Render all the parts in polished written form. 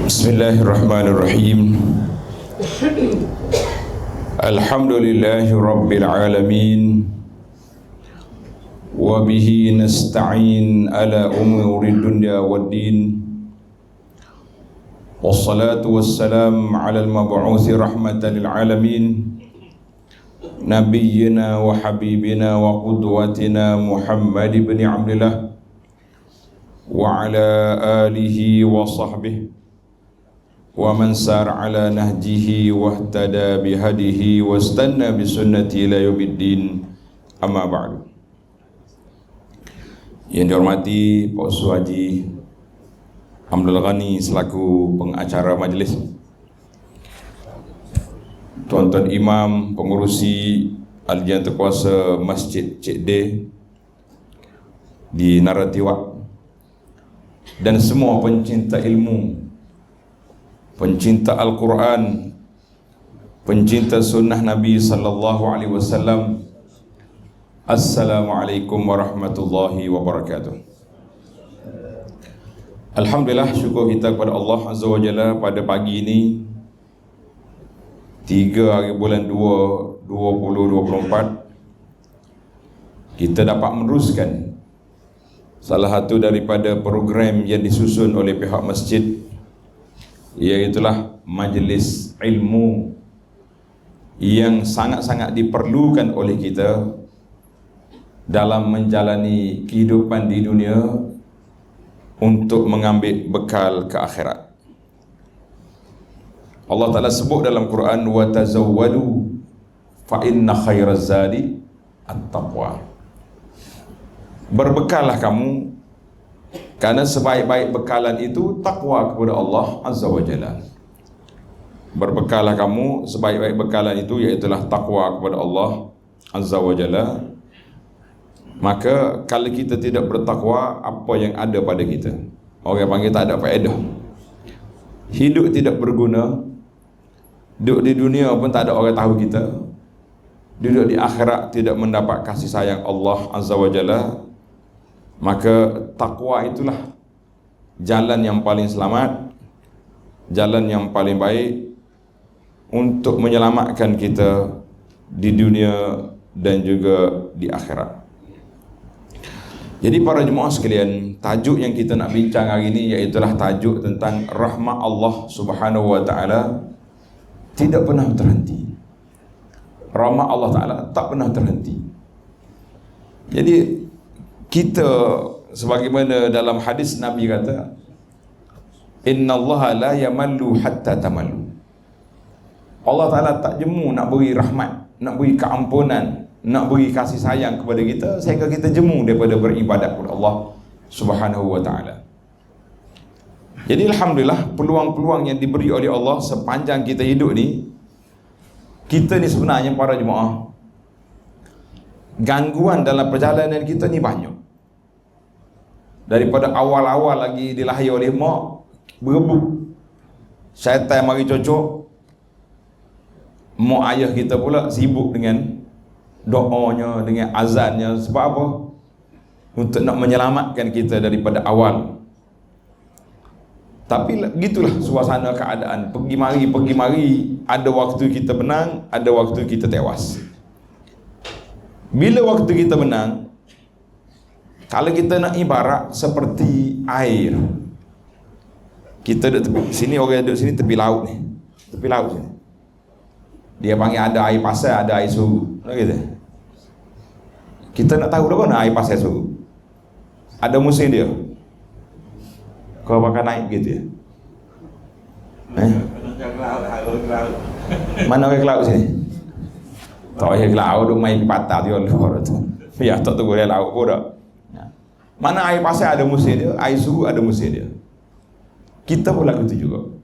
Bismillahirrahmanirrahim. Alhamdulillahi rabbil alamin. Wa bihi nasta'in ala umuri dunya waddin. Wassalatu wassalam ala al-mab'uthi rahmatan lil alamin. Nabiyyina wa habibina wa qudwatina Muhammad ibn Abdullah wa ala alihi wa sahbihi wa man sar ala nahjihi wahtada bihadihi wastanna bisunnati ila yaumiddin, amma ba'du. Yang dihormati Pak Ustaz Haji Hamdul Ghani selaku pengacara majlis, tuan-tuan imam, pengurusi Al-Jannah Kuasa Masjid Cik D di Naratiwak, dan semua pencinta ilmu, pencinta Al-Quran, pencinta sunnah Nabi sallallahu alaihi wasallam. Assalamualaikum warahmatullahi wabarakatuh. Alhamdulillah, syukur kita kepada Allah Azza wa Jalla pada pagi ini 3 hari bulan 2 2024 kita dapat meneruskan salah satu daripada program yang disusun oleh pihak masjid, iaitulah majlis ilmu yang sangat-sangat diperlukan oleh kita dalam menjalani kehidupan di dunia untuk mengambil bekal ke akhirat. Allah Ta'ala sebut dalam Quran, wa tazawwadu fa inna khairaz zadi at-taqwa. Berbekallah kamu, karena sebaik-baik bekalan itu takwa kepada Allah Azza wa Jalla. Berbekallah kamu, sebaik-baik bekalan itu iaitulah takwa kepada Allah Azza wa Jalla. Maka kalau kita tidak bertakwa, apa yang ada pada kita? Orang panggil tak ada faedah. Hidup tidak berguna. Duduk di dunia pun tak ada orang tahu kita. Duduk di akhirat tidak mendapat kasih sayang Allah Azza wa Jalla. Maka takwa itulah jalan yang paling selamat, jalan yang paling baik untuk menyelamatkan kita di dunia dan juga di akhirat. Jadi para jemaah sekalian, tajuk yang kita nak bincang hari ini iaitulah tajuk tentang rahmat Allah Subhanahu wa Ta'ala tidak pernah terhenti. Rahmat Allah Ta'ala tak pernah terhenti. Jadi kita, sebagaimana dalam hadis Nabi kata, innallaha la yamallu hatta tamallu. Allah Ta'ala tak jemu nak beri rahmat, nak beri keampunan, nak beri kasih sayang kepada kita sehingga kita jemu daripada beribadat kepada Allah Subhanahu wa Ta'ala. Jadi alhamdulillah, peluang-peluang yang diberi oleh Allah sepanjang kita hidup ni, kita ni sebenarnya para jemaah, gangguan dalam perjalanan kita ni banyak. Daripada awal-awal lagi dilahir oleh mak, berebut, syaitan mari cocok, mak ayah kita pula sibuk dengan doanya, dengan azannya. Sebab apa? Untuk nak menyelamatkan kita daripada awal. Tapi gitulah suasana keadaan, pergi mari, ada waktu kita menang, ada waktu kita tewas. Bila waktu kita menang, kalau kita nak ibarat seperti air, kita duduk tepi sini, orang duduk sini tepi laut ni, tepi laut sini. Dia panggil ada air pasir, ada air suhu, gitu. Kita nak tahu dah mana air pasir suhu. Ada musim dia. Kau bakal naik gitu ya. Mana orang ke laut sini? Tak orang ke laut, duk main patah dia luar tu. Ya, tak tahu dia laut pun dah. Mana air pasir ada musim dia, air suhu ada musim dia. Kita pun lagu tu juga.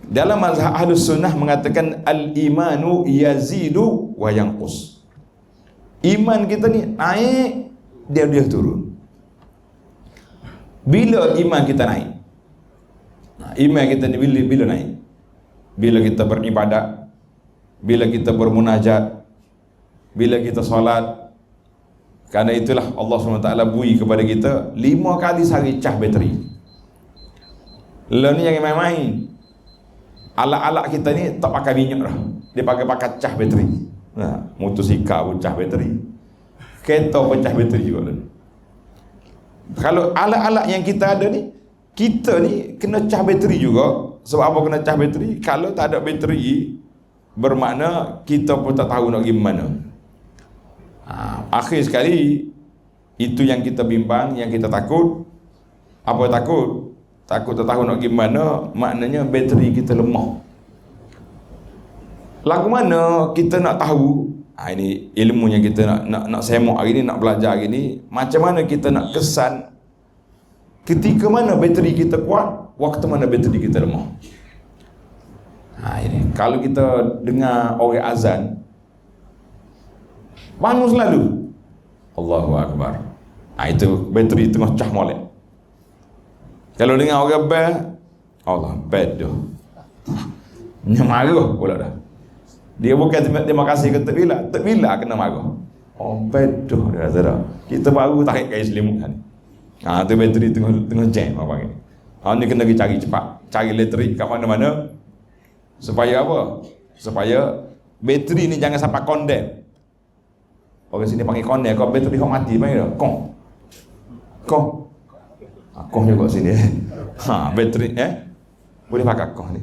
Dalam mazhab Ahlus Sunnah mengatakan al-imanu yazidu wa yanqus. Iman kita ni naik, dia turun. Bila iman kita naik? Iman kita ni bila naik? Bila kita beribadat, bila kita bermunajat, bila kita solat. Karena itulah Allah SWT beri kepada kita 5 kali sehari cah bateri. Lo ni jangan main-main. Alat-alat kita ni tak pakai minyak dah. Dia pakai cah bateri. Motosikal pun cah bateri. Kereta pun cah bateri juga lah. Kalau alat-alat yang kita ada ni, kita ni kena cah bateri juga. Sebab apa kena cah bateri? Kalau tak ada bateri, bermakna kita pun tak tahu nak pergi mana. Akhir sekali, itu yang kita bimbang, yang kita takut. Apa takut? Takut tak tahu nak pergi mana, maknanya bateri kita lemah. Lagu mana kita nak tahu? Ini ilmu yang kita nak semak hari ni, nak belajar hari ni. Macam mana kita nak kesan ketika mana bateri kita kuat, waktu mana bateri kita lemah. Ini kalau kita dengar orang azan, bangun selalu Allahu Akbar. Itu bateri tengah cah molek. Kalau dengar orang bel, Allah bedoh. Dia marah pula dah. Dia bukan terima kasih ke tak bila kena marah. Oh bedoh dia kata dah. Kita baru tarik kain selimut ni. Tu bateri tengah jam apa panggil. Ni kena pergi cari cepat. Cari elektrik kat mana-mana. Supaya apa? Supaya bateri ni jangan sampai kondem. Orang sini panggil kondem, kalau bateri hok mati panggil dah. Kong juga sini. Bateri boleh pakai kong ni.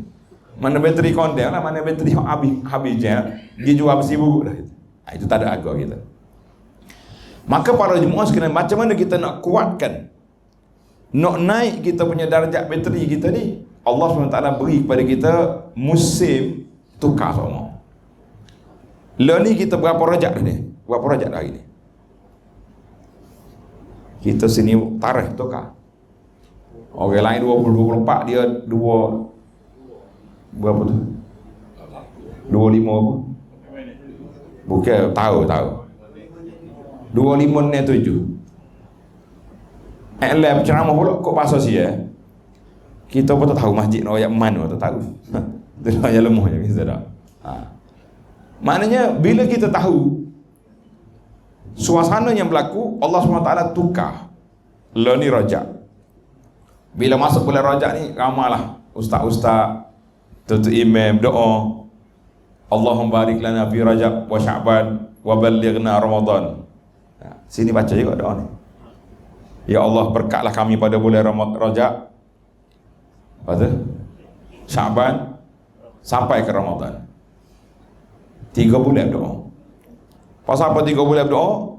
Mana bateri kondem lah, mana bateri habis je. Dia jual bersibuk dah. Itu tak ada harga kita. Maka para jemaah sekalian, macam mana kita nak kuatkan, nak naik kita punya darjat bateri kita ni? Allah SWT beri kepada kita musim tukar semua. Lah ni kita berapa rajak dah ni? Berapa rajak dah hari ni? Kita sini tarikh tukar. Orang lain 20-24, dia 2 berapa tu? 25 apa? Bukan, tahu 25 ni 7. Lab ceramah pula kok bahasa sia. Kita pun tak tahu masjid nak ayat mana, tak tahu. Itu ayat lemah je kita dah. Maknanya bila kita tahu suasana yang berlaku, Allah SWT tukar. Lah ni rajak. Bila masuk bulan rajak ni, ramalah ustaz-ustaz, tutup imam doa, Allahumma barik lana fi Rajab wa Sya'ban wa ballighna Ramadan. Sini baca juga doa ni. Ya Allah, berkatlah kami pada bulan Rajab, pada Sya'ban sampai ke Ramadan. 3 bulan doa. Pasal apa 3 bulan doa?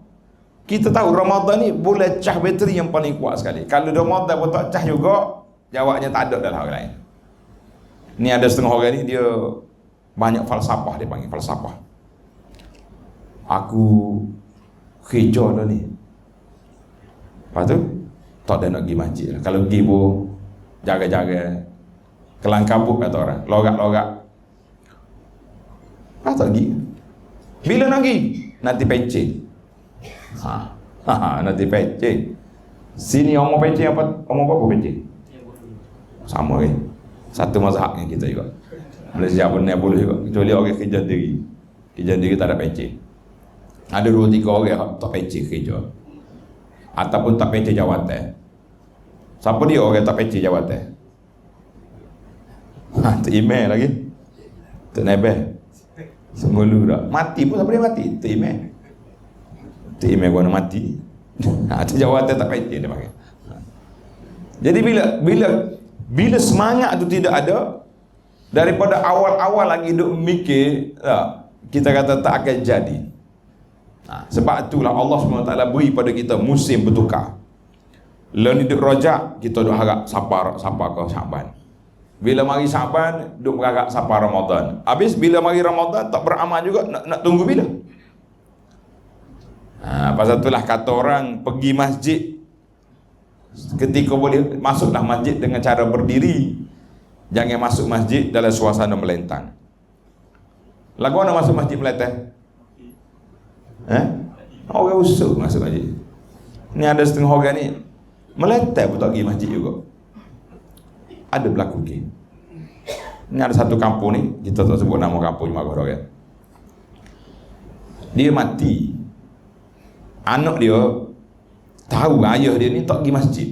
Kita tahu Ramadan ni bulan cah bateri yang paling kuat sekali. Kalau Ramadan pun tak cah juga, jawabnya tak ada dalam orang lain. Ni ada setengah orang ni dia banyak falsafah, dia panggil falsafah. Aku kerja dah ni. Lepas tu tak ada nak pergi masjid lah. Kalau pergi pun jaga-jaga, kelang kabut kata orang, lorak-lorak. Tak pergi. Bila nak pergi? Nanti pencet. Nanti pencet. Sini orang pencet apa? Orang apa pencet? Sama ke? Satu mazhab yang kita juga. Malaysia pun boleh juga. Kecuali orang kerja diri. Kerja diri tak ada pencet. Ada 2-3 orang tak pencet kerja. Ataupun tak pencet jawatan. Siapa dia orang tak pencet jawatan? Tu email lagi. Tu nebel. Semulu dah. Mati pun siapa dia mati? Tu email. Tu email guna mati. Tu jawatan tak pencet dia pakai. Jadi bila semangat tu tidak ada, daripada awal-awal lagi duk mikir, kita kata tak akan jadi. Sebab itulah Allah SWT beri pada kita musim bertukar. Lalu duk rajak, kita duk harap sabar ke Sya'ban. Bila mari Sya'ban, duk berharap sabar Ramadan. Habis bila mari Ramadan tak beramal juga, nak tunggu bila? Pasal itulah kata orang pergi masjid, ketika boleh masuklah masjid dengan cara berdiri. Jangan masuk masjid dalam suasana melentang. Lagu mana masuk masjid melentang? Orang usuk masuk masjid. Ni ada setengah orang ni melentang pun tak pergi masjid juga. Ada berlaku ke? Ni ada satu kampung ni, kita tak sebut nama kampung cuma orang. Dia mati. Anak dia tahu ayah dia ni tak pergi masjid.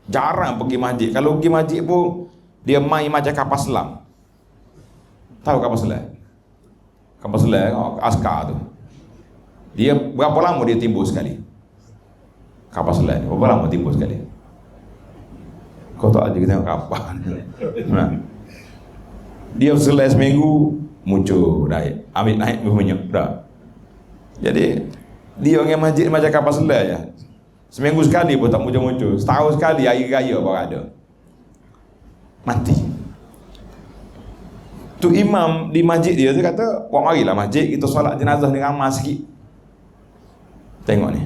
Jarang pergi masjid. Kalau pergi masjid pun Dia main macam kapal selam. Tahu kapal selam? Kapal selam askar tu. Dia berapa lama dia timbul sekali? Kapal selam ni berapa lama timbul sekali? Kau tak aja kita tengok kapal. Dia selesai seminggu muncul naik, ambil naik minyak dah. Jadi dia orang masjid macam kapal selam je. Seminggu sekali pun tak muncul-muncul. Setahun sekali hari raya baru ada. Mati. Tu imam di masjid dia tu kata, "Puan marilah masjid kita solat jenazah ni ramai sikit." Tengok ni.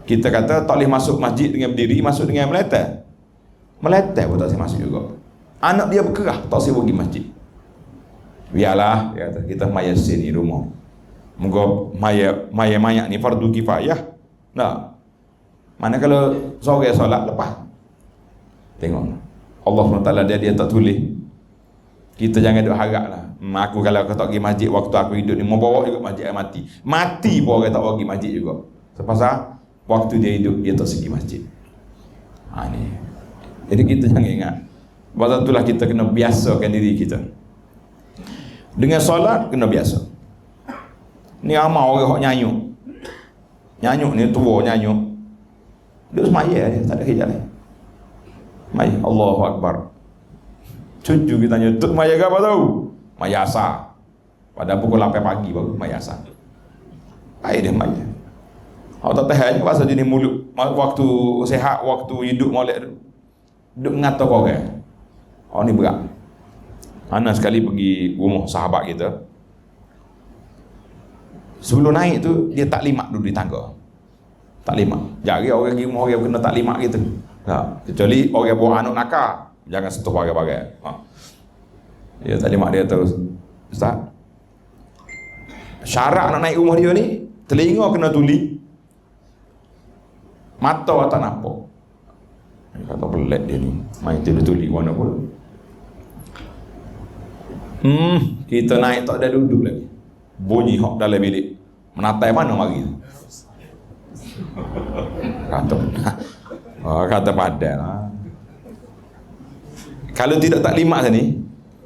Kita kata tak boleh masuk masjid dengan berdiri, masuk dengan meletak. Meletak pun tak boleh masuk juga. Anak dia berkerah, tak boleh pergi masjid. Biarlah, dia kata, kita mayat sini rumah. Moga mayat ni fardu kifayah. Nah. Mana kalau sore solat lepas. Tengok. Allah SWT dia tak tulis. Kita jangan duk harap lah. Aku kalau aku tak pergi masjid waktu aku hidup ni, mau bawa juga masjid mati. Mati pun orang tak pergi masjid juga. Sepasal waktu dia hidup dia tak pergi masjid. Ni. Jadi kita jangan ingat. Sebab itulah kita kena biasakan diri kita. Dengan solat kena biasa. Ni ramai orang nyanyuk. Nyanyuk ni tua nyanyuk. Dia semaya dia, tak ada kerja lain. Mai Allahu Akbar. Cucu kita tanya, "Tuk maya ke apa tahu?" Maya asar. Pada pukul 8 pagi baru maya asar. Ai dia maya. Awak tak tahan pasal jenis mulut waktu sehat, waktu hidup molek duk ngata kau orang. Oh ni berat. Ana sekali pergi rumah sahabat kita. Sebelum naik tu dia tak limak duduk di tangga. Tak limak. Jari orang pergi rumah orang kena tak limak gitu. Kecuali orang bawa anak nakal, jangan sentuh barang-barang. Dia tak limak dia terus. Ustaz, syarat nak naik rumah dia ni, telinga kena tuli, mata tak nampak. Dia kata pelik dia ni, main tuli warna pun. Kita naik tak ada duduk lagi. Bunyi hok dalam bilik. Menatai mana mari tu? Kata padan lah. Kalau tidak tak limak sini,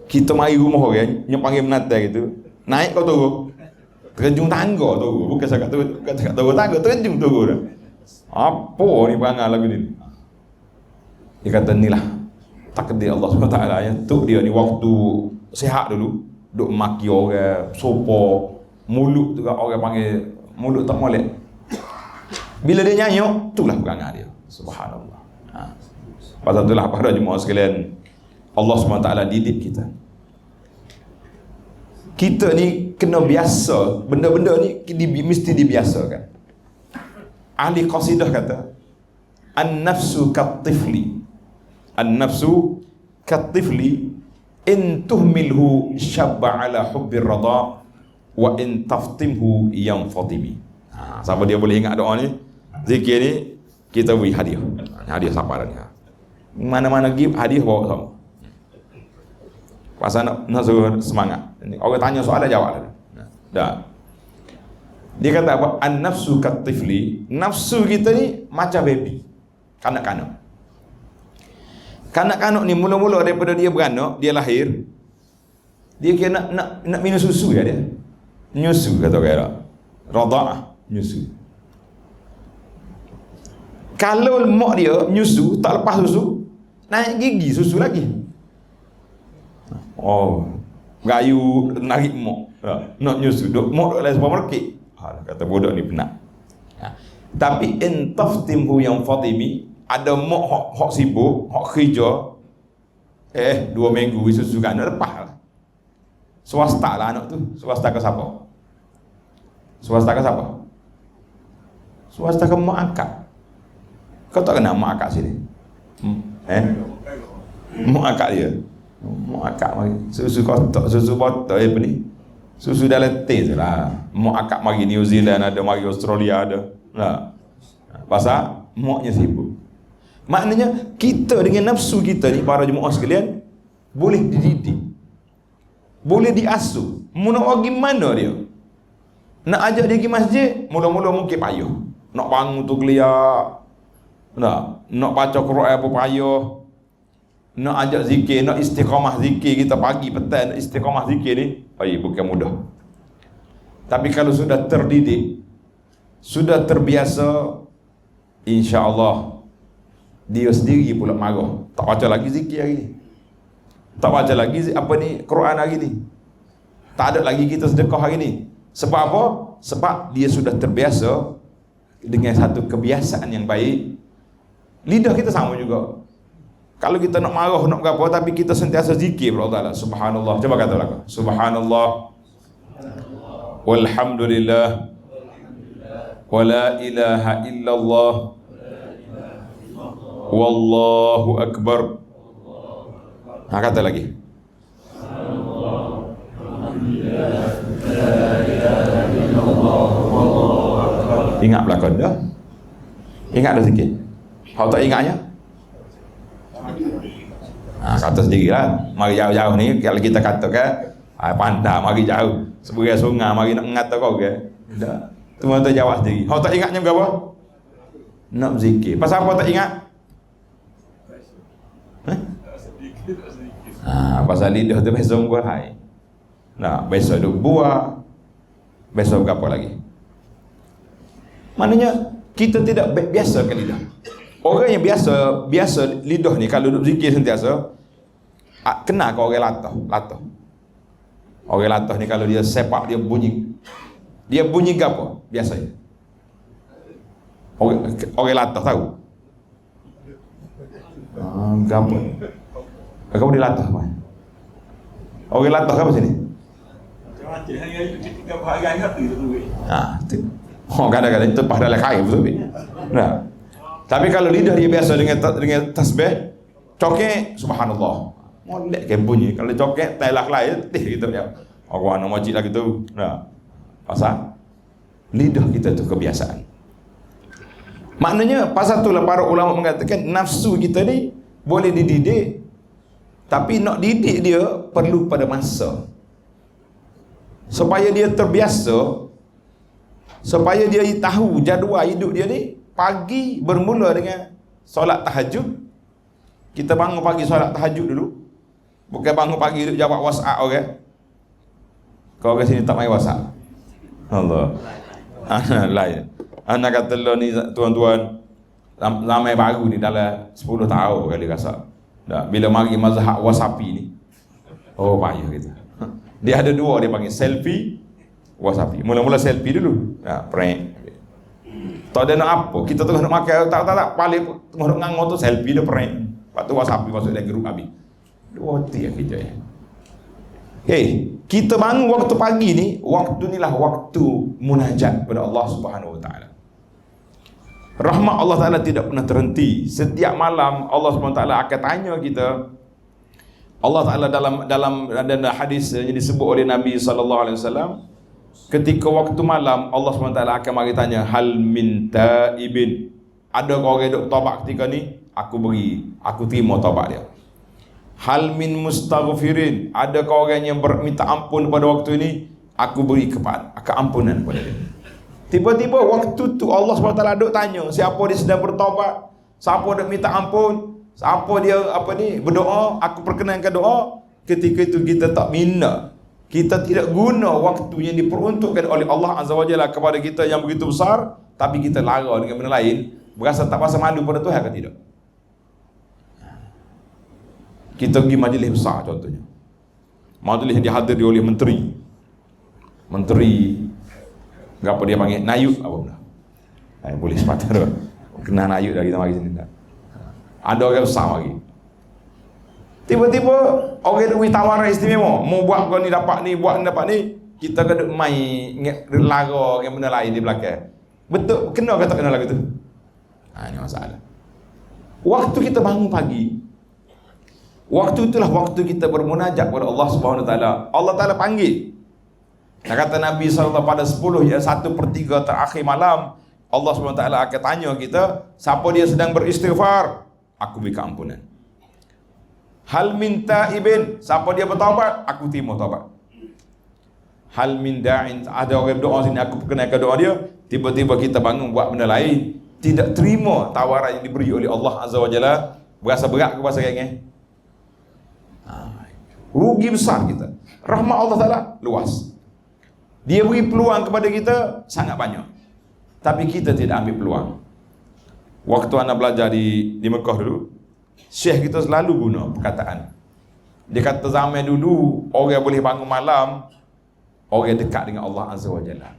kita mari rumah orang yang panggil menatai gitu. Naik kau turun. Terjun tangga turun. Bukan cakap turun tangga, terjun turun dah. Apa ni perangai lagu ni? Dia kata inilah takdir Allah SWT ya. Untuk dia ni waktu sihat dulu, duk maki orang, sopo, mulut tu orang panggil mulut tak molek. Bila dia nyanyuk, itulah perangai dia. Subhanallah. Pasal itulah para jemaah sekalian, Allah SWT didik kita. Kita ni kena biasa, benda-benda ni mesti dibiasakan. Ahli qasidah kata, an-nafsu kat-tifli. An-nafsu kat-tifli in tuhmilhu syabba ala hubbir radha wa in taftimhu yanfatimi. Siapa dia boleh ingat doa ni? Zikir ni kita beri hadiah. Hadiah siapa ni? Mana-mana give hadiah bawa sama. Pasal nak suruh semangat. Orang tanya soalan jawab dah. Dia kata apa? An-nafsu kat-tifli. Nafsu kita ni macam baby. Kanak-kanak. Kanak-kanak ni mula-mula daripada dia beranak, dia lahir, dia kira nak minum susu ya dia. Nyusu kata orang. Radha'ah, nyusu. Kalau mak dia nyusu, tak lepas susu, naik gigi susu lagi. Oh, gayu narik mak. Nak nyusu, duk mak duk dalam supermarket. Kata budak ni penat. Tapi in taftimhu yang Fatimi, ada mak hok sibuk, hok kerja. 2 minggu susu kan lepas lah. Swasta lah anak tu. Swasta ke siapa? Swasta ke siapa? Swasta ke mak angkat. Kau tak kenal mak akak sini? Mak akak dia. Mak akak mari. Susu kotak, susu botol apa ni? Susu dalam teh je lah. Mak akak mari New Zealand ada, mari Australia ada. Lah. Pasal maknya sibuk. Maknanya kita dengan nafsu kita ni, para jemaah sekalian, boleh dididik. Boleh diasuh. Nak pergi mana dia? Nak ajak dia pergi masjid, mula-mula mungkin payah. Nak bangun tu geliat. Nak baca Quran apa payah. nak ajak zikir, nak istiqamah zikir kita pagi petang, nak istiqamah zikir ni, bukan mudah. Tapi kalau sudah terdidik, sudah terbiasa, insya-Allah dia sendiri pula marah. Tak baca lagi zikir hari ni. Tak baca lagi Quran hari ni. Tak ada lagi kita sedekah hari ni. Sebab apa? Sebab dia sudah terbiasa dengan satu kebiasaan yang baik. Lidah kita sama juga. Kalau kita nak marah, nak apa, tapi kita sentiasa zikir kepada Allah. Subhanallah. Coba kata belakang. Subhanallah. Walhamdulillah. Wala ilaha illallah. Wallahu akbar. Kata lagi. Ingat belakang dah. Ingat dah sikit. Kalau tak ingatnya, kata sendiri lah. Mari jauh-jauh ni, kalau kita katakan pandai, mari jauh sebagai sungai, mari nak mengata kau ke dah. Tuan tu jawab sendiri. Kalau tak ingatnya berapa? Nak zikir. Pasal apa tak ingat? Pasal lidah tu besok berhai. Besok duk buah. Besok berapa lagi? Maknanya kita tidak biasa ke lidah. Orang yang biasa lidah ni kalau duduk zikir sentiasa, kena ke orang latah. Orang latah ni kalau dia sepak, dia bunyi ke apa biasanya? Orang latah tahu? Gapo? Kamu dia latah apa? Orang latah apa sini? Kadang-kadang itu padahal kaya betul. Tapi kalau lidah dia biasa dengan tasbih, cokek subhanallah. Molek ke bunyi. Kalau cokek telak lain gitu dia. Aku anak majid lah gitu. Pasal lidah kita tu kebiasaan. Maknanya pasal itulah para ulama mengatakan nafsu kita ni boleh dididik, tapi nak didik dia perlu pada masa. Supaya dia terbiasa, supaya dia tahu jadual hidup dia ni. Pagi bermula dengan solat tahajud. Kita bangun pagi solat tahajud dulu. Bukan bangun pagi duduk jawab WhatsApp orang. Kau kat sini tak main WhatsApp. Allah. Lain. Anak kata lo ni tuan-tuan, ramai baru ni dalam 10 tahun kali rasa. Bila mari mazhab WhatsApp ni. Payah kita. Dia ada dua, dia panggil selfie, WhatsApp. Mula-mula selfie dulu. Prank. Tak ada nak apa. Kita tengah nak makan, tak. Paling tengah nak ngangor tu selfie dia prank. Lepas tu WhatsApp masuk dalam grup habis. Dua tiap kerja ya. Kita bangun waktu pagi ni, waktu ni lah waktu munajat kepada Allah Subhanahu Wa Taala. Rahmat Allah Taala tidak pernah terhenti. Setiap malam Allah Subhanahu Wa Taala akan tanya kita. Allah Taala dalam hadis yang disebut oleh Nabi sallallahu alaihi wasallam, ketika waktu malam Allah SWT akan mari tanya, hal min taibin, ada orang yang taubat ketika ni, aku terima taubat dia. Hal min mustaghfirin, ada orang yang minta ampun pada waktu ini, aku beri keampunan kepada dia. Tiba-tiba waktu tu Allah SWT duk tanya, siapa dia sedang bertaubat, siapa dia minta ampun, siapa dia berdoa, aku perkenankan doa. Ketika itu kita tak minta, kita tidak guna waktu yang diperuntukkan oleh Allah Azza wa Jalla kepada kita yang begitu besar, tapi kita lara dengan benda lain, berasa tak rasa malu pada Tuhan ke tidak? Kita pergi majlis besar contohnya. Majlis yang dihadiri oleh menteri, apa dia panggil? Nayuk apa benda? Boleh sepatah tu. Kena nayuk dah kita mari sini tak? Ada orang besar lagi. Tiba-tiba orang duit tawaran istimewa, mau buat kau ni dapat ni, buat ni dapat ni, kita kena main lara dengan benda lain di belakang. Betul, kena ke tak kena lagu tu? Ini masalah. Waktu kita bangun pagi, waktu itulah waktu kita bermunajat kepada Allah Subhanahu Wa Taala. Allah Taala panggil. Kata Nabi SAW pada 1/3 terakhir malam, Allah Subhanahu Wa Taala akan tanya kita, siapa dia sedang beristighfar, aku beri keampunan. Hal min taibin, siapa dia bertaubat, aku terima taubat. Hal min da'in, ada orang berdoa sini, aku perkenalkan doa dia. Tiba-tiba kita bangun buat benda lain, tidak terima tawaran yang diberi oleh Allah Azza wa Jalla, berasa berat ke berasa ringan? Rugi besar kita. Rahmat Allah Ta'ala luas. Dia beri peluang kepada kita sangat banyak. Tapi kita tidak ambil peluang. Waktu anak belajar di Mekah dulu, Syekh kita selalu guna perkataan. Dia kata zaman dulu, orang boleh bangun malam, orang dekat dengan Allah Azza wa Jalla.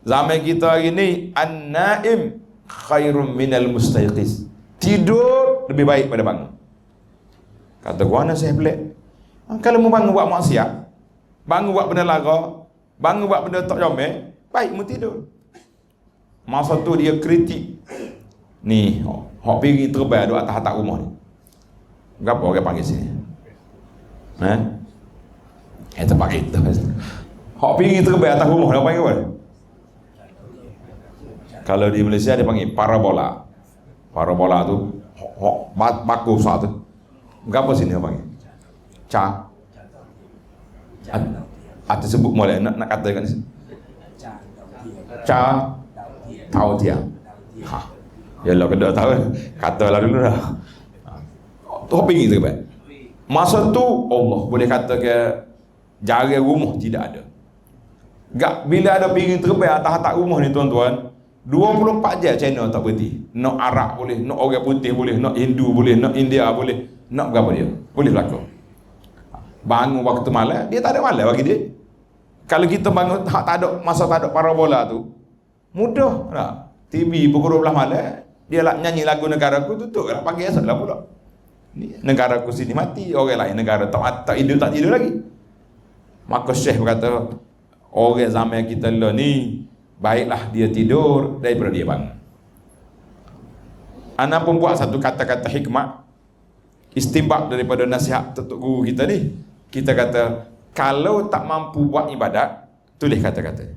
Zaman kita hari ni, an-naim khairum minal mustayqiz. Tidur lebih baik pada bangun. Kata gua anak saya pelik. Kalau mau bangun buat maksiat, bangun buat benda lara, bangun buat benda tak comel, baik mu tidur. Masa tu dia kritik. Ni, hok pergi terbaik duduk atas atap rumah ni. Berapa orang panggil sini? Tempat kita. Hok pergi terbaik atas rumah, dia panggil apa? Kalau di Malaysia dia panggil parabola. Parabola tu hok baku besar tu. Berapa sini dia panggil? Ada sebut boleh nak katakan ni. Tahu dia. Yalah kena tahu. Katalah dulu dah. Tu pergi tu baik. Masa tu Allah boleh kata ke jaga rumah tidak ada. Gak bila ada piring terbaik atas atap rumah ni tuan-tuan, 24 jam channel tak berhenti. Nak Arab boleh, nak orang putih boleh, nak Hindu boleh, nak India boleh, nak berapa dia? Boleh berlaku. Bangun waktu malam, dia tak ada malam bagi dia. Kalau kita bangun tak ada masa tak ada parabola tu, mudah tak? TV pukul 12 malam, dia lah nyanyi lagu negaraku, tutup lah pagi esok lah pula. Ni negaraku sini mati, orang lain negara tak tidur lagi. Maka Syekh berkata, orang zaman kita lah ni, baiklah dia tidur daripada dia bangun. Ana pun buat satu kata-kata hikmah, istimbab daripada nasihat Tok Guru kita ni. Kita kata, kalau tak mampu buat ibadat, tulis kata-kata.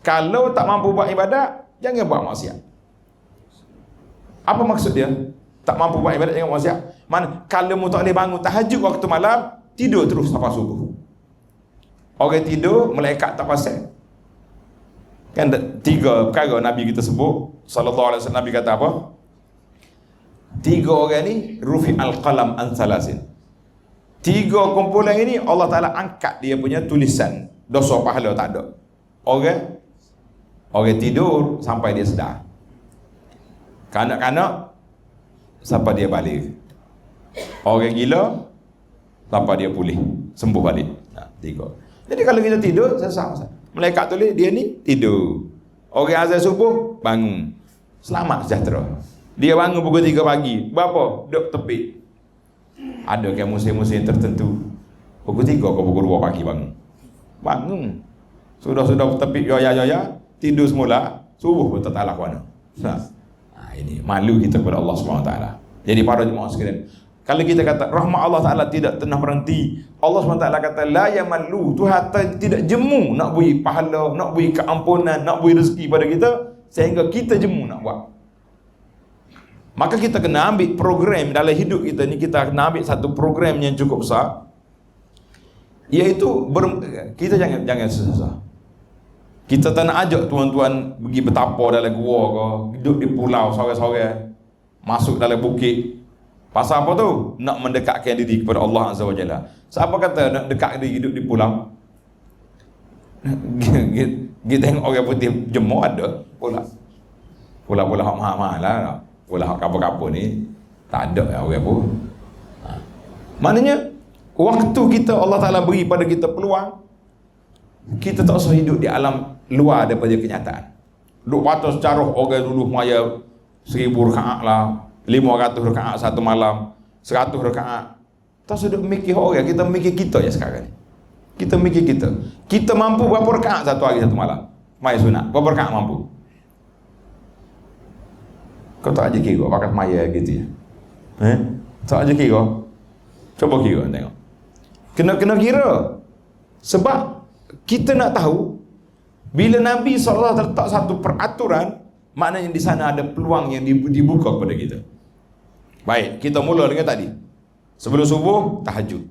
Kalau tak mampu buat ibadat, jangan buat maksiat. Apa maksud dia? Tak mampu buat ibadat, jangan buat maksiat. Mana kalau mu tak boleh bangun tahajud waktu malam, tidur terus sampai subuh. Orang tidur, malaikat tak pasal. Kan 3 perkara Nabi kita sebut, sallallahu alaihi wasallam, Nabi kata apa? 3 orang ni rufi al-qalam an salasin. 3 kumpulan ini Allah Ta'ala angkat dia punya tulisan. Dosa pahala tak ada. Orang tidur sampai dia sedar. Kanak-kanak sampai dia balik. Orang gila sampai dia pulih, sembuh balik. 3. Jadi kalau kita tidur, selesai. Malaikat tulis dia ni tidur. Orang azan subuh bangun. Selamat sejahtera. Dia bangun pukul 3 pagi. Berapa? Duduk tepi. Ada kan musim-musim tertentu pukul 3 ke pukul 2 pagi bangun. Sudah tepi yoya tidur semula, subuh pun tak tahu mana. Ini malu kita kepada Allah SWT. Jadi para jemaah sekalian, kalau kita kata rahmat Allah Ta'ala tidak pernah berhenti, Allah SWT kata la yamallu, Tuhan tidak jemu nak beri pahala, nak beri keampunan, nak beri rezeki pada kita, sehingga kita jemu nak buat. Maka kita kena ambil program dalam hidup kita ni, kita kena ambil satu program yang cukup besar, iaitu kita jangan susah. Kita tak nak ajak tuan-tuan pergi bertapa dalam gua ke, duduk di pulau sore-sore, masuk dalam bukit. Pasal apa tu? Nak mendekatkan diri kepada Allah Azza wa Jalla. Siapa kata nak dekat diri hidup di pulau? Kita tengok orang putih jemur ada pulau hak mahal-mahal lah. Pulau hak kapal-kapal ni tak ada orang pun. Maknanya waktu kita Allah Ta'ala beri pada kita peluang, kita tak usah hidup di alam luar daripada kenyataan. Duk patut secara orang dulu maya 1000 rakaat lah, 500 rakaat satu malam, 100 rakaat. Tak usah duk mikir orang, kita mikir kita je sekarang ni. Kita mikir kita. Kita mampu berapa rakaat satu hari satu malam? Maya sunat. Berapa rakaat mampu? Kau tak aja kira pakai maya gitu ya. Tak aja kira. Cuba kira tengok. Kena kira. Sebab kita nak tahu bila Nabi SAW letak satu peraturan, maknanya di sana ada peluang yang dibuka kepada kita. Baik, kita mula dengan tadi. Sebelum subuh, tahajud.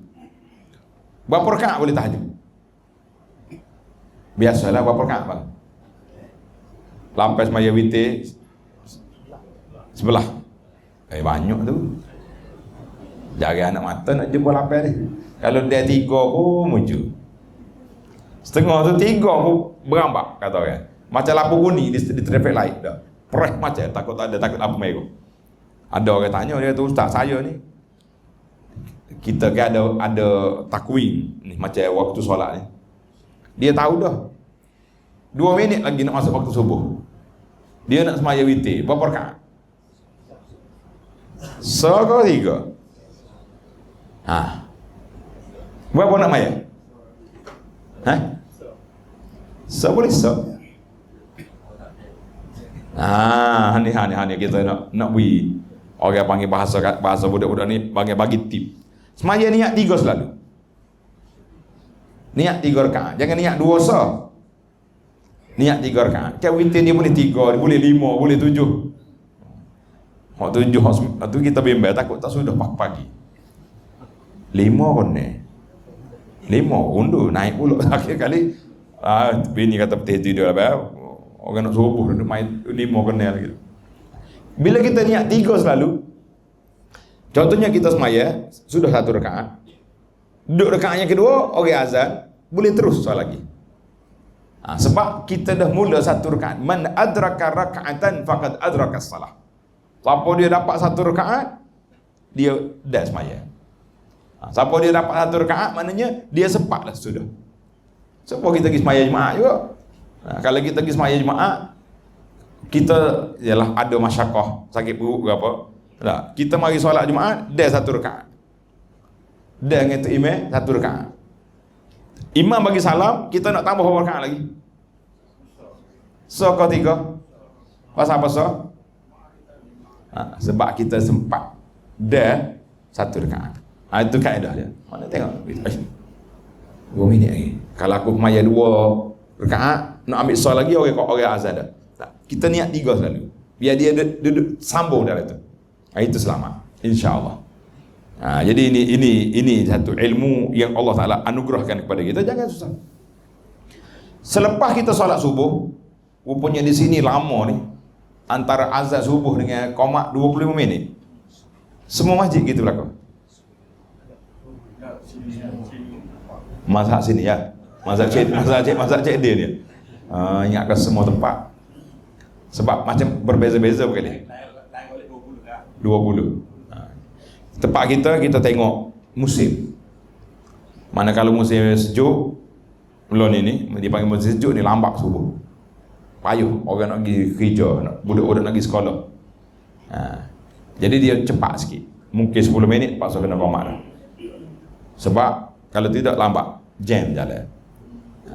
Berapa rakaat boleh tahajud? Biasalah berapa rakaat bang? Lampai semaya witir sebelah. Banyak tu. Jari anak mata nak jumpa lapar ni. Kalau dia 3 pun muncul. Setengah tu 3 pun berambak kata orang. Macam lampu kuning di traffic light dah. Preh macam takut lampu merah. Ada orang tanya dia tu, ustaz saya ni. Kita kan ada takwim ni macam waktu solat ni. Dia tahu dah. 2 minit lagi nak masuk waktu subuh. Dia nak semaya witir. Berapa rakaat? Sekali 3. Berapa nak maya? Boleh Hani kita nak beri orang panggil bahasa budak-budak ni bagi tip. Semaya niat 3 selalu. Niat 3 rakaat. Jangan niat 2 sah. Niat 3 rakaat. Macam witir dia boleh 3, dia boleh 5, boleh 7. Hak 7 tu kita bimbang takut tak sudah pagi. 5 kon ni. 5 undur naik pula akhir kali. Bini kata petih tidur lah. Orang nak subuh dia main 5 kenal gitu. Bila kita niat 3 selalu, contohnya kita semaya sudah 1 rakaat. Duduk rakaat yang kedua, orang azan, boleh terus solat lagi. Sebab kita dah mula 1 rakaat. Man adraka raka'atan faqad adraka as-salah. Siapa dia dapat 1 rakaat, dia dah semaya. Siapa dia dapat 1 rakaat, maknanya dia sempat dah sudah. Sebab kita pergi semaya jemaah juga. Kalau kita pergi semaya jemaah, kita ialah ada masyarakat, sakit perut ke apa. Tak, kita mari solat jemaah, dia 1 rakaat. Dia dengan tu imam 1 rakaat. Imam bagi salam, kita nak tambah berapa rakaat lagi? So kau 3. Pasal apa so? Sebab kita sempat dia 1 rakaat. Itu kaedah dia. Mana tengok 2 minit lagi. Kalau aku maya 2 rakaat, nak ambil solat lagi orang azan dah. Tak. Kita niat 3 selalu. Biar dia duduk sambung dalam itu. Itu selamat. InsyaAllah. Jadi ini satu ilmu yang Allah Ta'ala anugerahkan kepada kita. Jangan susah. Selepas kita solat subuh, rupanya di sini lama ni, antara azan subuh dengan qomat 25 minit. Semua masjid gitu berlaku. Mazhab sini ya. Mazhab cik dia ni. Ingatkan semua tempat. Sebab macam berbeza-beza sekali. 20. Tempat kita tengok musim. Mana kalau musim sejuk, belum ini dipanggil musim sejuk ni lambat subuh. Payuh orang nak pergi kerja, budak-budak nak pergi sekolah. Jadi dia cepat sikit. Mungkin 10 minit pasal kena qomat dah. Sebab kalau tidak lambat, jam jalan.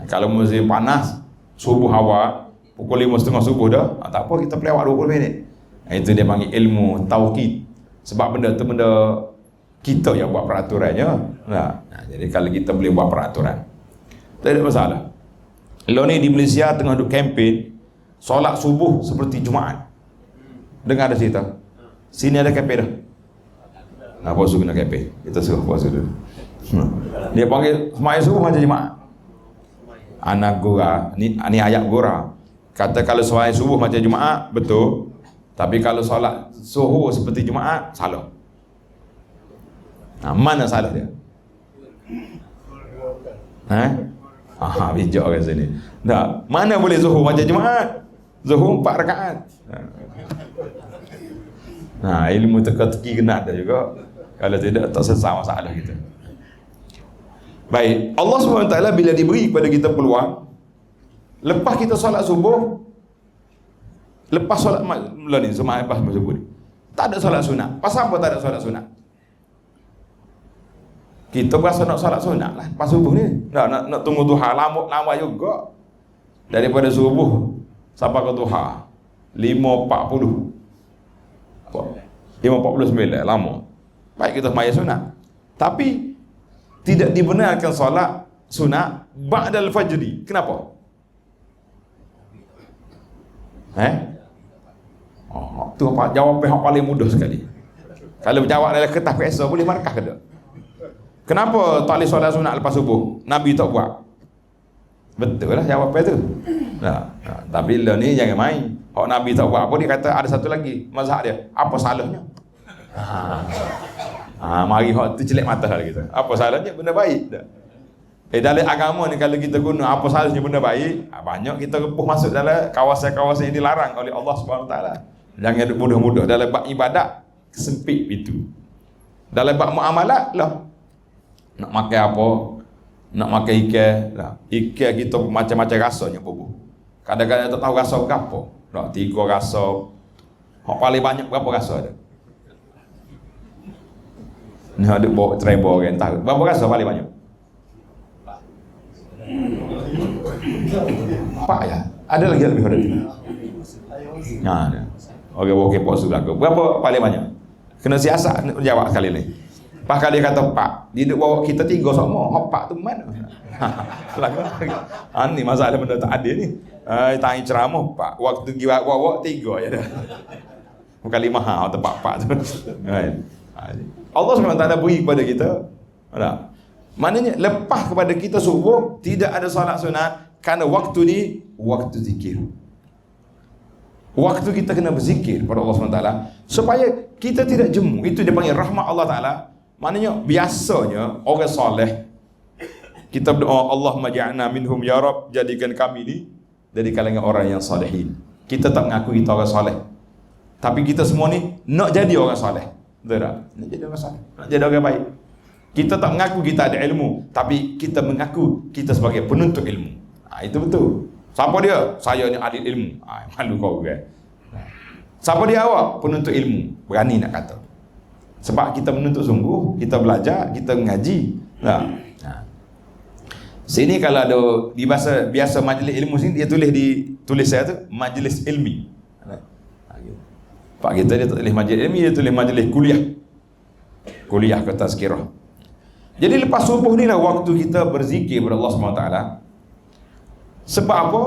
Kalau musim panas, subuh awal pukul 5.30 subuh dah, tak apa kita pelewat 20 minit. Itu dia panggil ilmu tauqid. Sebab benda tu benda kita yang buat peraturannya. Jadi kalau kita boleh buat peraturan, tak ada masalah. Lo ni di Malaysia tengah duk kempen solat subuh seperti Jumaat. Dengar ada cerita. Sini ada kempen dah. Puasa kena kempen. Kita suruh puasa dulu. Dia panggil semaya subuh macam Jumaat. Anak gora, ni ayat gora. Kata kalau semaya subuh macam Jumaat, betul. Tapi kalau solat zuhur seperti Jumaat, salah. Mana salah dia? Bijak kat sini. Tak, mana boleh zuhur macam Jumaat? Zuhur 4 rakaat. Ilmu teka-teki kena ada juga. Kalau tidak, tak selesai masalah kita. Baik, Allah SWT bila diberi kepada kita peluang, lepas kita solat subuh, lepas solat mula ni, semua lepas subuh ni, tak ada solat sunat. Pasal apa tak ada solat sunat? Kita berasa nak solat sunat lah lepas subuh ni. Nak tunggu duha lama juga. Daripada subuh sampai ke duha 5.40 5.49 lama. Baik kita sembahyang sunat. Tapi tidak dibenarkan solat sunat ba'dal fajri. Kenapa? Tu jawapan yang paling mudah sekali. Kalau jawab dalam kertas biasa boleh markah ke tak? Kenapa tak boleh solat sunat lepas subuh? Nabi tak buat. Betul lah jawapan tu. Tapi lah ni jangan main. Hak Nabi tak buat apa, dia kata ada satu lagi mazhab dia. Apa salahnya? Mari hak tu celak mata hal kita. Apa salahnya benda baik tak? Dalam agama ni kalau kita guna apa salahnya benda baik, banyak kita repuh masuk dalam kawasan-kawasan yang dilarang oleh Allah Subhanahu Taala. Jangan mudah-mudah dalam bab ibadat sempit itu. Dalam bab muamalat lah. Nak makan apa? Nak makan ikan lah. Ikan kita macam-macam rasanya bubuh. Kadang-kadang tak tahu rasa apa. Nak 3 rasa. Hak paling banyak berapa rasa ada? Ni ada bawa trebo orang tahu. Berapa rasa paling banyak? 4 ya. Ada lagi lebih dari itu. Ada. Okey pos belaka. Berapa paling banyak? Kena siasat jawab sekali ni. Pas kali dia kata 4, dia duk bawa kita 3 semua. Hak 4 tu mana? Ni masalah benda tak ada ni. Tanya ceramah 4. Waktu pergi bawa 3 je dah. Bukan 5 tempat 4 tu. Allah SWT beri kepada kita. Maknanya lepas kepada kita subuh tidak ada solat sunat kerana waktu ni waktu zikir. Waktu kita kena berzikir kepada Allah SWT supaya kita tidak jemu. Itu dia panggil rahmat Allah Ta'ala. Maknanya biasanya orang soleh kita berdoa Allahumma ja'alna minhum ya Rab, jadikan kami ni dari kalangan orang yang solehin. Kita tak mengaku kita orang soleh, tapi kita semua ni nak jadi orang soleh. Betul tak? Nak jadi orang soleh, nak jadi orang baik. Kita tak mengaku kita ada ilmu, tapi kita mengaku kita sebagai penuntut ilmu. Itu betul. Siapa dia? Saya ni ahli ilmu. Malu kau kan. Siapa dia awak? Penuntut ilmu. Berani nak kata. Sebab kita menuntut sungguh, kita belajar, kita mengaji. Sini kalau ada di bahasa biasa majlis ilmu sini dia tulis saya tu majlis ilmi. Pak kita dia tak tulis majlis ilmi, dia tulis majlis kuliah. Kuliah ke tazkirah. Jadi lepas subuh ni lah waktu kita berzikir kepada Allah SWT. Sebab apa?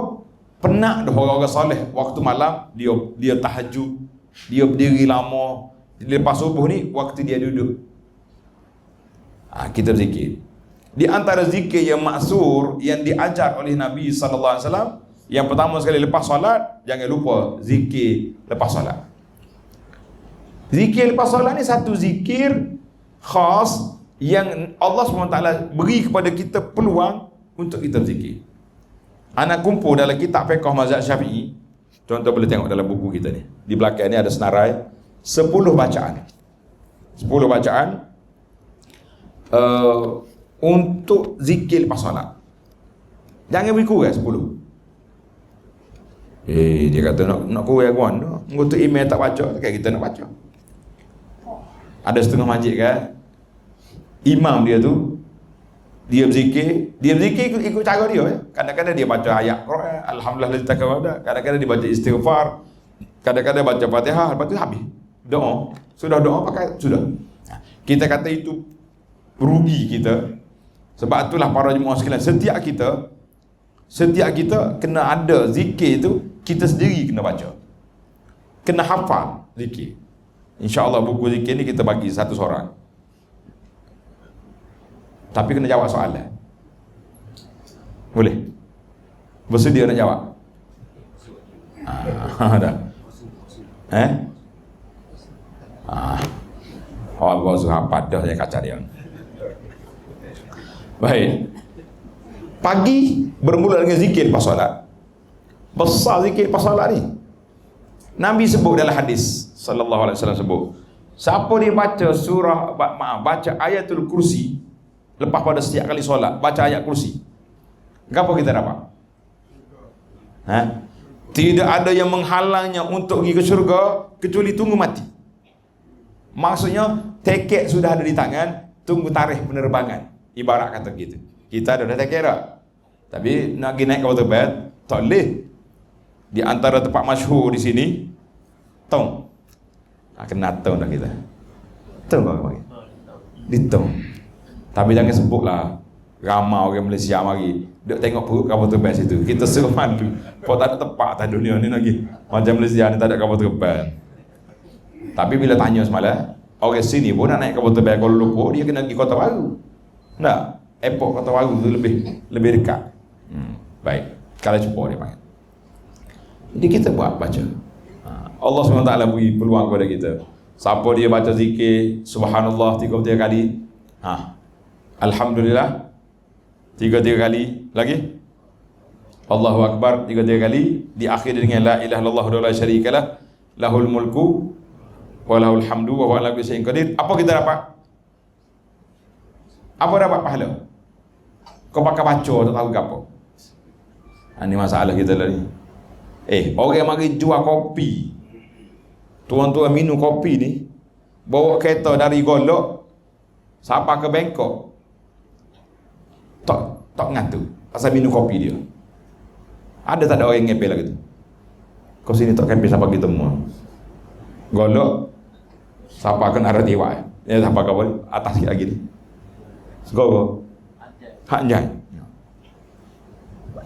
Penat dah orang-orang soleh. Waktu malam dia tahajud, dia berdiri lama. Lepas subuh ni waktu dia duduk. Kita berzikir. Di antara zikir yang maksur yang diajar oleh Nabi SAW, yang pertama sekali lepas solat, jangan lupa zikir lepas solat. Zikir lepas solat ni satu zikir khas yang Allah SWT beri kepada kita peluang untuk kita berzikir. Anak kumpul dalam kitab fiqh mazhab Syafi'i. Tuan-tuan boleh tengok dalam buku kita ni. Di belakang ni ada senarai 10 bacaan. 10 bacaan untuk zikir lepas solat. Jangan beri kurang 10. Dia kata nak kurang kawan. Ngutuk email tak baca, kan kita nak baca. Ada setengah masjid kan, imam dia tu dia berzikir ikut cara dia. Kadang-kadang dia baca ayat Quran, alhamdulillah lillahi ta'ala, kadang-kadang dia baca istighfar, kadang-kadang baca Fatihah, lepas tu habis doa. Sudah doa pakai sudah. Kita kata itu rugi kita. Sebab itulah para jemaah sekalian, setiap kita kena ada zikir tu, kita sendiri kena baca, kena hafal zikir. InsyaAllah buku zikir ni kita bagi satu seorang, tapi kena jawab soalan. Boleh? Bersedia nak jawab? Dah. Allah Subhanahu padah saya kaca dia. Baik. Pagi bermula dengan zikir lepas solat. Besar zikir lepas solat ni. Nabi sebut dalam hadis sallallahu alaihi wasallam sebut, siapa dia baca baca ayatul kursi lepas pada setiap kali solat, baca ayat kursi, apa kita dapat? Tidak ada yang menghalangnya untuk pergi ke syurga kecuali tunggu mati. Maksudnya tiket sudah ada di tangan, tunggu tarikh penerbangan. Ibarat kata gitu. Kita dah tiket dah, tapi nak pergi naik kapal terbang tak boleh. Di antara tempat masyhur di sini Tong. Kena tong dah kita. Tong kau panggil. Di tong. Tapi jangan sebutlah ramai orang Malaysia mari duk tengok perut kapal terbang situ. Kita suruh malu. Kau tak ada tempat tak dunia ni lagi. Macam Malaysia ni tak ada kapal terbang. Tapi bila tanya semalam, orang sini pun nak naik kapal terbang Kuala Lumpur, dia kena pergi Kota Baru. Tak? Airport Kota Baru tu lebih dekat. Baik. Kalau cepat dia panggil. Jadi kita buat baca. Allah SWT beri peluang kepada kita Siapa dia baca zikir subhanallah 3 kali, alhamdulillah 3 kali, lagi Allahu akbar 3 kali, diakhiri dengan la ilaha illallah wa la syarikalah lahul mulku wa lahul hamdu wa huwa ala kulli syai'in qadir. Apa kita dapat? Apa dapat pahala? Kau pakai baca tak tahu ke apa? Ini masalah kita lah ni. Orang mari jual kopi, tuan-tuan minum kopi ni, bawa kereta dari Golok sampai ke Bangkok, tak ngatu pasal minum kopi dia. Ada tak ada orang yang ngepel lagi tu? Kau sini tak ngepel sampai kita semua. Golok sampai ke Nara Dewa, sampai ke atas sikit lagi ni. Segogo hak nyai.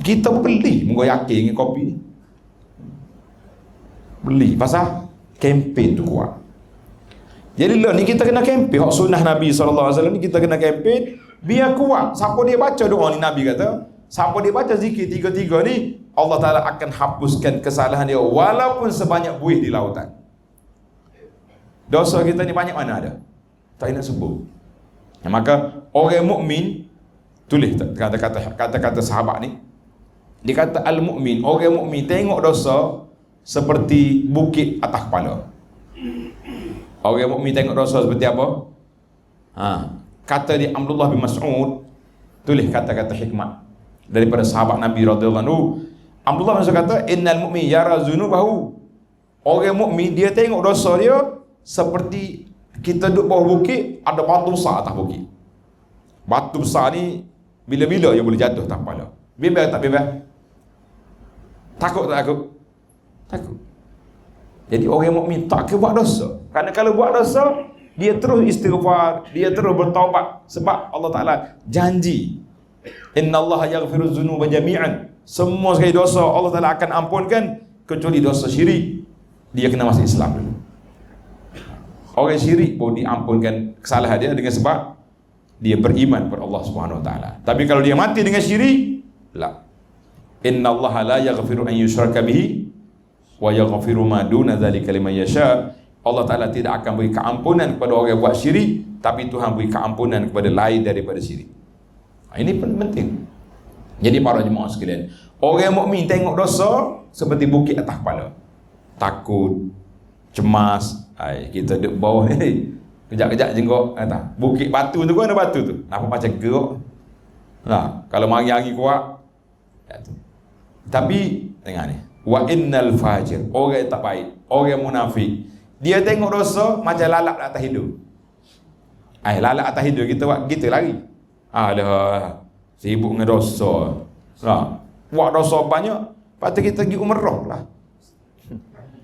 Kita beli, mungkin yakin dengan kopi ni. Beli pasal kempen tu kuat. Jadi lah ni kita kena kempen hak sunnah Nabi SAW ni, kita kena kempen biar kuat. Siapa dia baca doa ni, Nabi kata, siapa dia baca zikir 3 ni, Allah Ta'ala akan hapuskan kesalahan dia walaupun sebanyak buih di lautan. Dosa kita ni banyak mana ada? Tak nak sebut. Maka orang mukmin, tulis kata-kata sahabat ni, dia kata al-mukmin, orang mukmin tengok dosa seperti bukit atas kepala. Orang mukmin tengok dosa seperti apa? Kata di Abdullah bin Mas'ud, tulis kata-kata hikmat daripada sahabat Nabi radhiyallahu anhu. Abdullah bin Mas'ud kata, innal mu'min yara zunubahu. Orang mukmin dia tengok dosa dia seperti kita duduk bawah bukit, ada batu besar atas bukit. Batu besar ni bila-bila dia boleh jatuh atas kepala. Bebas tak bebas? Takut tak takut? Takut. Jadi orang mukmin tak ke buat dosa. Kerana kalau buat dosa, dia terus istighfar, dia terus bertaubat. Sebab Allah Ta'ala janji, innallaha yaghfiru dzunuba jami'an. Semua sekali dosa Allah Ta'ala akan ampunkan, kecuali dosa syirik. Dia kena masuk Islam dulu. Orang syirik pun diampunkan kesalahan dia dengan sebab dia beriman kepada Allah Subhanahu Wa Ta'ala. Tapi kalau dia mati dengan syirik, la. Innallaha la yaghfiru an yushraka bihi wa yaghfiru ma duna dzalika liman yasha. Allah Ta'ala tidak akan beri keampunan kepada orang yang buat syirik, tapi Tuhan beri keampunan kepada lain daripada syirik. Ini penting. Jadi para jemaah sekalian, orang mukmin tengok dosa seperti bukit atas kepala. Takut, cemas. Kita duduk bawah ni, kejap-kejap jengok kata, bukit batu tu kan ada batu tu. Nampak macam gerok. Kalau mari angin kuat. Tapi tengok ni, wa innal fajir, orang tak baik, orang munafik, dia tengok dosa macam lalat atas hidung. Lalat atas hidung kita buat kita lari. Alah, sibuk dengan dosa. Buat dosa banyak, patut kita pergi umrah lah.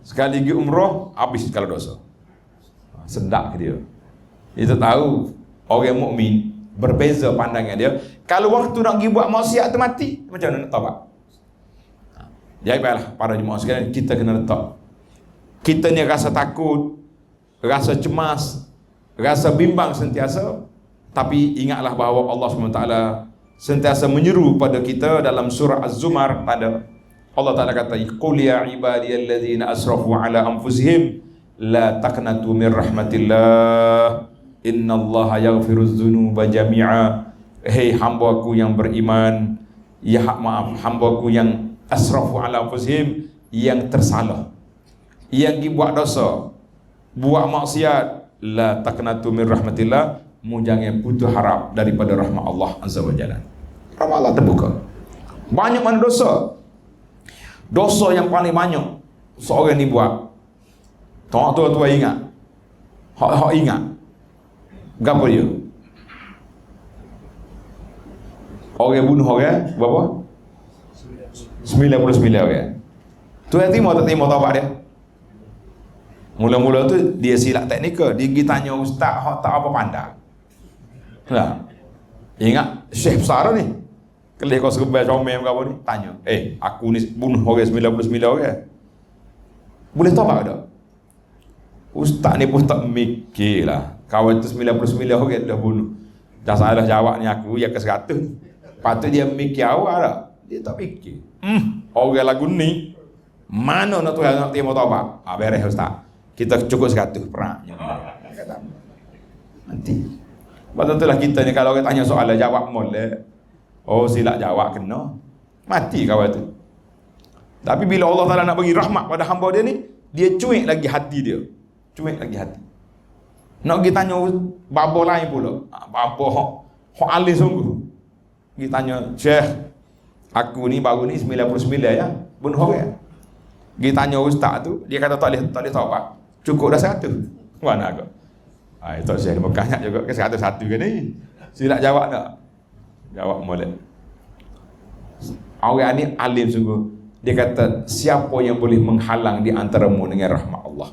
Sekali pergi umrah, habis kalau dosa. Sedap ke dia. Kita tahu orang mukmin berbeza pandangan dia. Kalau waktu nak pergi buat maksiat tu mati, macam mana nak taubat? Jadi baiklah para jemaah sekalian, kita kena letak. Kita ni rasa takut, rasa cemas, rasa bimbang sentiasa, tapi ingatlah bahawa Allah SWT sentiasa menyeru pada kita dalam surah Az-Zumar. Pada Allah Ta'ala kata, qul ya ibadiyalladzina asrafu ala anfusihim la taqnatu min rahmatillah innallaha yaghfiruz dzunuba jami'a. Hei hamba-Ku yang beriman, ya maaf, hamba-Ku yang asrafu ala anfusihim, yang tersalah, yang buat dosa, buat maksiat, la taqnatu min rahmatillah, mu jangan putus harap daripada rahmat Allah Azza wa Jalla. Rahmat Allah terbuka. Banyak mana dosa. Dosa yang paling banyak seorang ni buat, tua-tua ingat, hak ingat, gapo dia? Orang bunuh orang berapa? 99 orang. Tu yang terima tak terima taubat dia? Mula-mula tu dia silap teknikal, dia pergi tanya ustaz hak tak apa pandai. Ingat Syekh besar ni, kelih kau serba comel ke apa ni, tanya, aku ni bunuh orang 99 orang, boleh taubat tak? Ustaz ni pun tak mikir lah, kawan tu 99 orang dah bunuh, dah salah jawab ni aku, ya ke 100. Patut dia mikir awal tak? Dia tak fikir. Orang lagu ni mana nak Tuhan nak terima taubat? Beres ustaz. Kita cukup 100 perang. Nanti. Lepas itulah kita ni kalau orang tanya soalan jawab molek. Oh silap jawab kena. Mati kawan tu. Tapi bila Allah Ta'ala nak bagi rahmat pada hamba dia ni, dia cuik lagi hati dia. Cuik lagi hati. Nak pergi tanya babo lain pula. Babo hok alim sungguh. Pergi tanya, Syekh, aku ni baru ni 99 ya. Bunuh orang. Pergi tanya ustaz tu, dia kata tak boleh taubat. Cukup dah 100. Mana aku? Itu Syekh berkanyak juga ke 101 ke ni. Silap jawab tak? Jawab molek. Orang ni alim sungguh. Dia kata, siapa yang boleh menghalang di antaramu dengan rahmat Allah?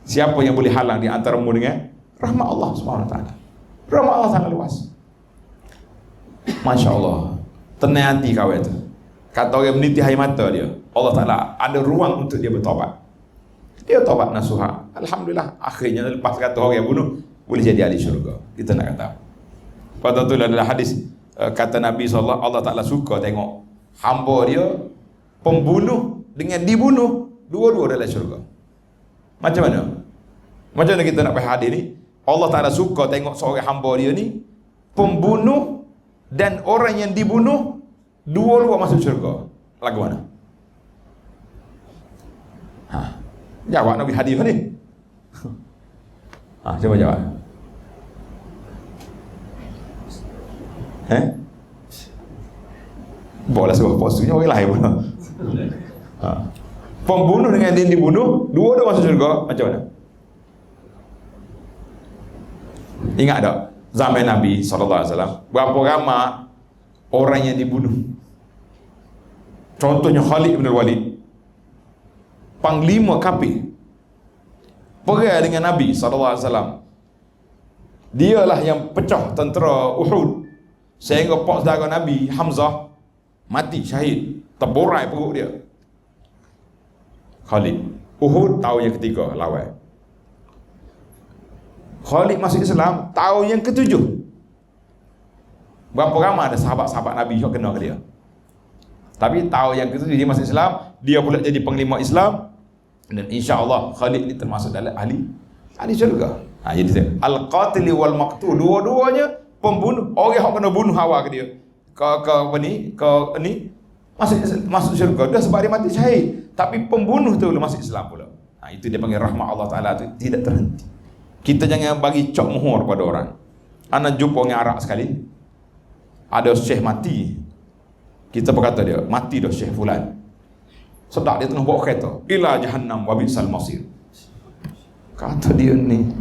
Siapa yang boleh halang di antaramu dengan rahmat Allah Subhanahu Wa Taala? Rahmat Allah sangat luas. Masya Allah. Tenang hati kawan itu. Kata orang meniti air mata dia, Allah Ta'ala ada ruang untuk dia bertaubat. Dia taubat nasuha. Alhamdulillah, akhirnya lepas kata orang yang bunuh, boleh jadi ahli syurga. Kita nak kata. Pada tu adalah hadis, kata Nabi SAW, Allah Ta'ala suka tengok hamba dia, pembunuh dengan dibunuh, dua-dua dalam syurga. Macam mana? Macam mana kita nak faham hadis ni? Allah Ta'ala suka tengok seorang hamba dia ni, pembunuh dan orang yang dibunuh, dua-dua masuk syurga. Lagu mana? Jawab Nabi hadis ni. Cuba jawab. Boleh sebab posturnya orang lain pula. Pembunuh dengan dia dibunuh, dua-dua masuk syurga. Macam mana? Ingat tak? Zaman Nabi SAW, berapa ramai orang yang dibunuh. Contohnya Khalid bin Walid, panglima kafir, perang dengan Nabi SAW. Dialah yang pecah tentera Uhud, sehingga pak saudara Nabi Hamzah mati syahid, terborai perut dia. Khalid. Uhud tahun yang ketiga lawan. Khalid masuk Islam tahun yang ke-7. Berapa ramai ada sahabat-sahabat Nabi yang kena ke dia. Tapi tahun yang ke-7 dia masuk Islam, dia pula jadi panglima Islam, dan insya-Allah Khalid ni termasuk dalam ahli syurga. Jadi al-qatil wal maqtul, dua-duanya pembunuh, orang yang kena bunuh awal ke dia. Ke ni masuk syurga dah sebab dia mati syahid. Tapi pembunuh tu masuk Islam pula. Itu dia panggil rahmat Allah Ta'ala tu tidak terhenti. Kita jangan bagi cok muhur pada orang. Anak jumpa orang Arab sekali, ada syekh mati. Kita berkata dia, mati dah syekh fulan. Sedap dia tengah bawa kereta, ila jahannam wa bi'sal masir. Kata dia ni,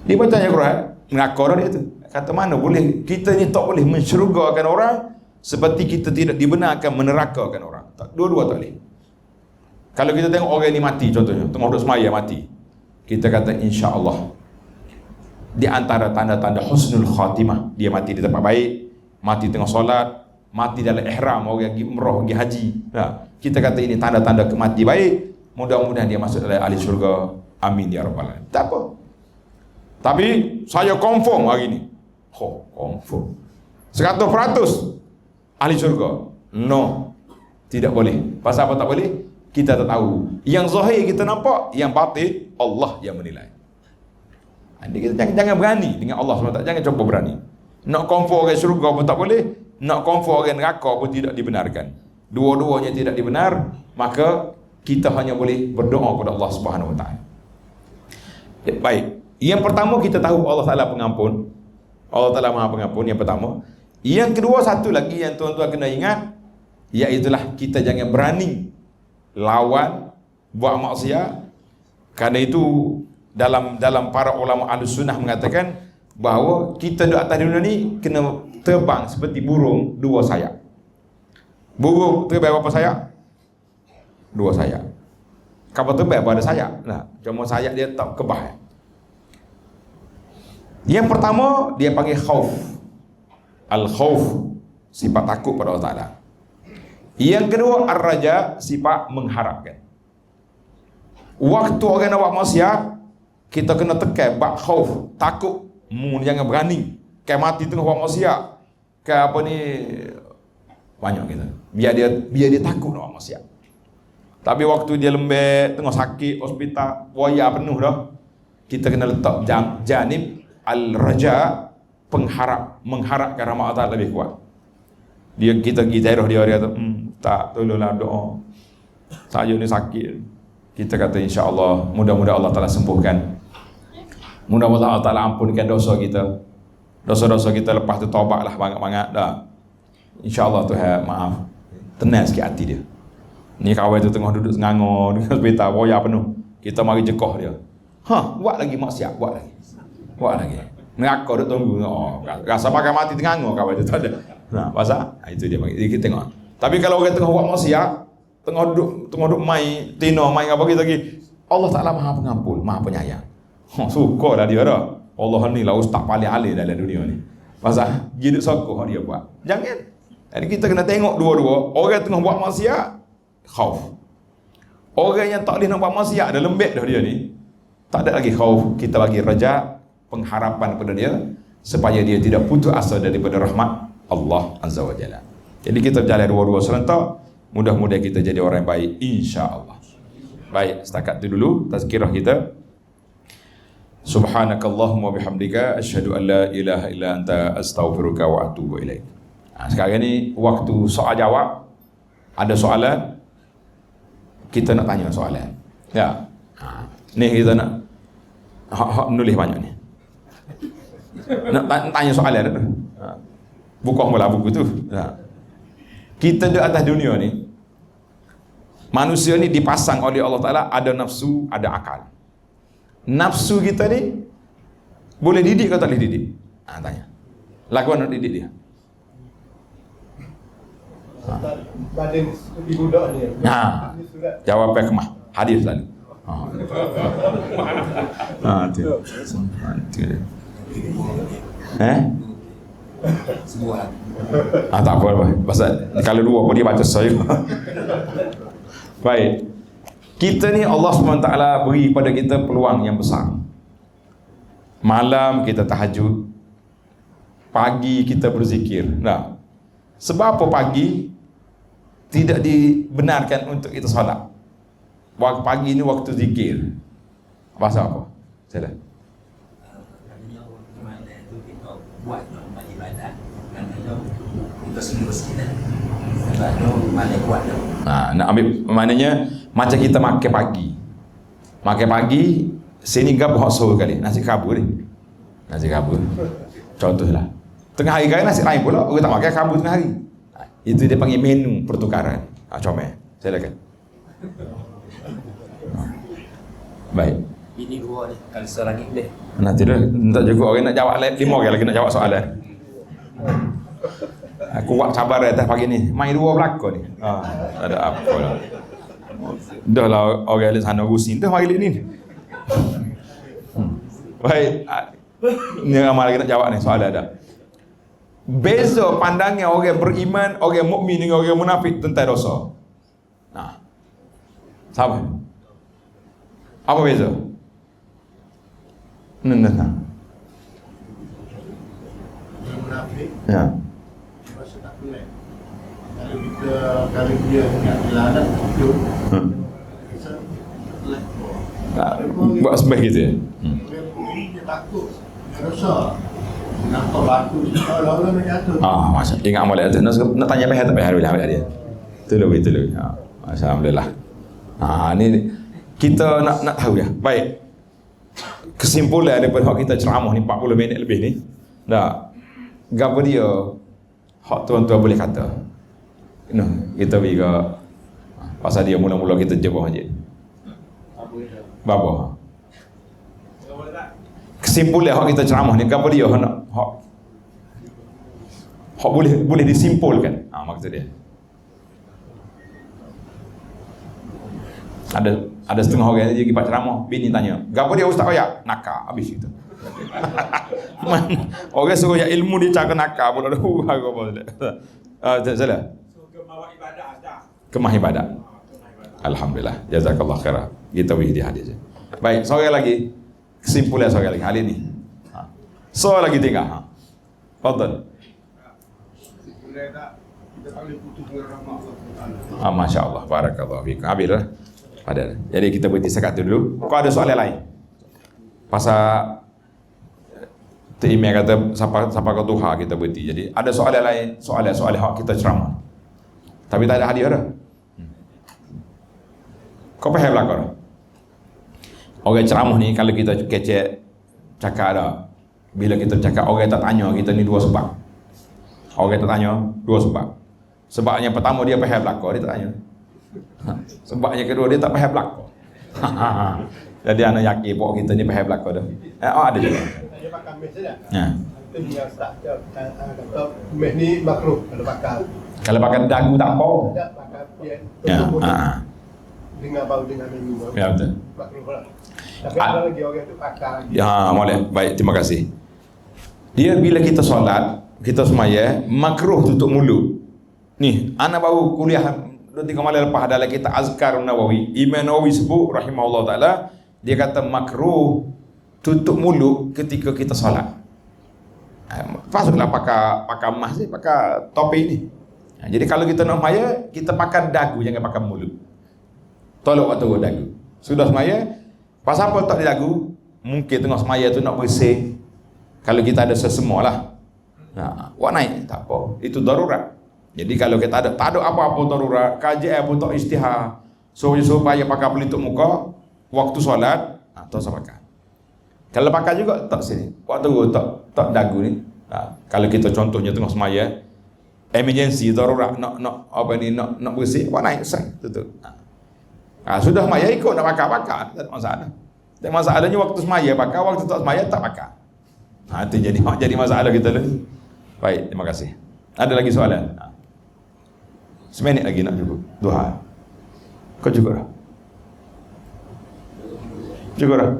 dia baca ayat Quran, mengakar dia tu. Kata mana boleh, kita ni tak boleh mensyurgakan orang seperti kita tidak dibenarkan menerakakan orang. Tak, dua-dua tak boleh. Kalau kita tengok orang ni mati, contohnya tengah duduk semaya mati, kita kata insya-Allah di antara tanda-tanda husnul khatimah, dia mati di tempat baik, mati tengah solat, mati dalam ihram, orang pergi umrah, pergi haji. Kita kata ini tanda-tanda kemati baik, mudah-mudahan dia masuk dalam ahli syurga. Amin ya rabbal alamin. Tak apa. Tapi saya confirm hari ni. Confirm 100% ahli syurga. No, tidak boleh. Pasal apa tak boleh? Kita tak tahu. Yang zahir kita nampak, yang batin Allah yang menilai. Jadi kita jangan berani dengan Allah SWT. Jangan cuba berani. Nak confirm orang syurga pun tak boleh, nak confirm orang neraka pun tidak dibenarkan. Dua-duanya tidak dibenar, maka kita hanya boleh berdoa kepada Allah Subhanahu Wa Taala. Baik. Yang pertama kita tahu Allah Taala pengampun. Allah Taala Maha Pengampun, yang pertama. Yang kedua, satu lagi yang tuan-tuan kena ingat, iaitulah kita jangan berani lawan buat maksiat. Kerana itu dalam para ulama Ahlus-Sunnah mengatakan bahawa kita di atas dunia ni kena terbang seperti burung dua sayap. Burung terbang berapa sayap? Dua sayap. Kapal terbang ada sayap. Nah, cuma sayap dia tak kebah. Yang pertama dia panggil khauf. Al-khauf, sifat takut pada Allah Ta'ala. Yang kedua ar-raja, sifat mengharapkan. Waktu orang nak buat maksiat, kita kena tekan bab khauf, takut, jangan berani. Kayak mati tengah buat maksiat, kayak apa ni, banyak kita. Biar dia takut nak buat maksiat. Tapi waktu dia lembek, tengah sakit, hospital, waya penuh dah. Kita kena letak janib al-raja, mengharapkan rahmat Allah lebih kuat. Kita pergi ziarah dia tu, tak tolonglah doa. Saya ni sakit. Kita kata insya-Allah, mudah-mudahan Allah Taala sembuhkan. Mudah-mudahan Allah Taala ampunkan dosa kita. Dosa-dosa kita lepas tu taubatlah banyak-banyak dah. Insya-Allah Tuhan maaf. Tenang sikit hati dia. Ni kawan tu tengah duduk ngangor di hospital, boya penuh. Kita mari jekoh dia. Buat lagi maksiat, buat lagi. Ngakak duk tunggu. Rasa pakai mati tengangor kawan tu tak ada. Pasal itu dia bagi. Kita tengok. Tapi kalau orang tengah buat maksiat, tengah duduk main tino, main apa kita lagi. Allah Taala Maha Pengampun, Maha Penyayang. Suka dah dia dah. Allah ni lah ustaz paling alim dalam dunia ni. Pasal hidup sokoh dia buat. Jangan. Jadi kita kena tengok dua-dua. Orang tengah buat maksiat, khauf. Orang yang tak boleh nak buat maksiat, dah lembek dah dia ni. Tak ada lagi khauf. Kita bagi raja, pengharapan pada dia supaya dia tidak putus asa daripada rahmat Allah Azza wa Jalla. Jadi kita berjalan dua-dua serentak. Mudah-mudahan kita jadi orang yang baik, insya-Allah. Baik, setakat itu dulu tazkirah kita. Subhanakallahumma bihamdika asyhadu an la ilaha illa anta astaghfiruka wa atubu ilaik. Sekarang ni waktu soal jawab. Ada soalan, kita nak tanya soalan. Ya. Ni kita nak nulis banyak ni. Nak tanya soalan tu. Buka mula buku tu. Kita di atas dunia ni, manusia ni dipasang oleh Allah Ta'ala, ada nafsu, ada akal. Nafsu kita ni boleh didik atau tak boleh didik? Tanya. Lakukan nak didik dia. Badan seperti budak dia. Jawapan kemah. Hadis selalu. Semua. Tak apa. Pasal kalau dua pun dia baca saya. Baik. Kita ni Allah SWT beri pada kita peluang yang besar. Malam kita tahajud, pagi kita berzikir. Nah, sebab apa pagi tidak dibenarkan untuk kita solat? Waktu pagi ni waktu zikir. Pasal apa? Sila. Buat ibadat kita semua sekitar sebab tu mana kuat tu. Nak ambil maknanya macam kita makan pagi sini gab hot sore kali nasi kabur ni. Nasi kabur. Contohlah. Tengah hari kali nasi lain pula, orang tak makan kabur tengah hari. Itu dia panggil menu pertukaran. Comel. Silakan. Baik. Ini dua ni kalau seorang ni boleh. Nanti dah minta juga orang nak jawab 5 orang lagi nak jawab soalan. Aku buat sabar atas pagi ni. Main dua belakang ni. Tak ada apa lah. Dah lah orang di sana rusing. Dah mari ni. Baik. Ni ramai lagi nak jawab ni soalan dah. Beza pandangnya orang beriman, orang mukmin dengan orang munafik tentang dosa. Sama. Apa beza? Nah. Munafik. Ya. Rasa tak pelik. Kalau dia ingat dilarang itu. Buat sembah gitu ya. Dia takut. Dia rasa nampak batu seolah-olah nak jatuh. Masa ingat amal itu nak tanya apa tak payah dia. Tolong. Alhamdulillah. Ni kita nak tahu ya. Baik. Kesimpulan daripada hak kita ceramah ni 40 minit lebih ni. Dah. Gapo dia hak tuan-tuan boleh kata. Kita pergi ke pasal dia mula-mula kita jebah je. Bapa. Kesimpulan hak kita ceramah ni gapo dia hak boleh disimpulkan. Maksud dia. Ada setengah orang dia pergi buat ceramah, bini tanya, gapo dia ustaz royak? Nakal habis itu. Orang suruh ya ilmu dia cakap nakal pula dah apa dah. Salah. Kemah ibadat. Alhamdulillah. Jazakallah khairah. Kita wih di hadis. Baik, seorang lagi. Kesimpulan seorang lagi hari ni. Seorang lagi tinggal. Fadhal. Kesimpulan tak kita tak boleh putus dengan rahmat Allah Taala. Masya Allah, barakallahu fiikum. Habis lah. Jadi kita berhenti sekat dulu. Kau ada soalan lain? Pasal email kata siapa kau Tuhan kita berhenti. Jadi ada soalan lain, soalan hak kita ceramah. Tapi tak ada hadiah dah. Kau faham lah kau? Orang ceramah ni kalau kita kecek cakap dah. Bila kita cakap orang tak tanya kita ni dua sebab. Orang tak tanya dua sebab. Sebab yang pertama dia faham belaka, dia tak tanya. Sebab yang kedua dia tak faham belaka. Jadi anak yakin bahawa kita ni faham belaka dah. Ada juga. Dia pakai mes saja. Ya. Itu dia start kata mes ni makruh kalau pakai. Kalau pakai dagu tak apa. Tidak pakai dia. Ya. Dengar bau dengan minum. Ya betul. Makruh lah. Tapi ada lagi orang tu pakai lagi. Ya, boleh. Baik, terima kasih. Dia bila kita solat, kita semaya, makruh tutup mulut. Ni, anak baru kuliah 2-3 malam lepas dalam kitab Azkar Nawawi. Imam Nawawi sebut rahimahullah taala, dia kata makruh tutup mulut ketika kita solat. Pasutlah pakai emas ni, pakai topi ni. Jadi kalau kita nak semaya, kita pakai dagu, jangan pakai mulut. Tolak waktu dagu. Sudah semaya, pasal apa tak di dagu? Mungkin tengah semaya tu nak bersih. Kalau kita ada sesemua lah. Wak naik, tak apa. Itu darurat. Jadi kalau kita tak ada apa-apa darurat, kajian pun tak istihar. Supaya pakai pelitup muka, waktu solat, tak usah pakai. Kalau pakai juga, tak sini. Waktu tak dagu ni. Kalau kita contohnya tengah semaya, emergency, darurat, nak bersih, wak naik, tutup. Sudah semaya ikut nak pakai, tak ada masalah. Tak masalahnya waktu semaya pakai, waktu tak semaya tak pakai. Itu jadi masalah kita ni. Baik, terima kasih. Ada lagi soalan? Seminit lagi nak cukup. Duha. Kau cukup dah? Cukup dah?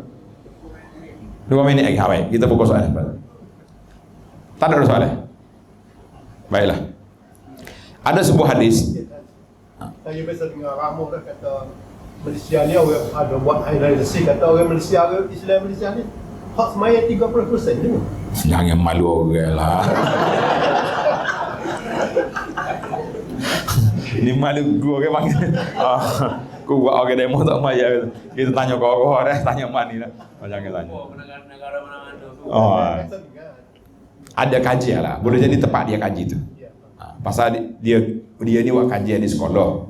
2 minit lagi. Baik, kita buka soalan. Tak ada soalan? Baiklah. Ada sebuah hadis. Saya biasa dengar ramah dah kata Malaysia ni orang ada buat hari raya Resik, kata orang Malaysia, orang Islam Malaysia ni hak semaya 30% je. Jangan malu orang lah. Ini malu gua ke panggil. Ku buat orang demo tak maya. Kita tanya kau dah, tanya mani dah. Jangan tanya. Negara mana-mana tu. Ada kajian lah. Boleh jadi tempat dia kaji tu. Pasal dia ni buat kajian di sekolah.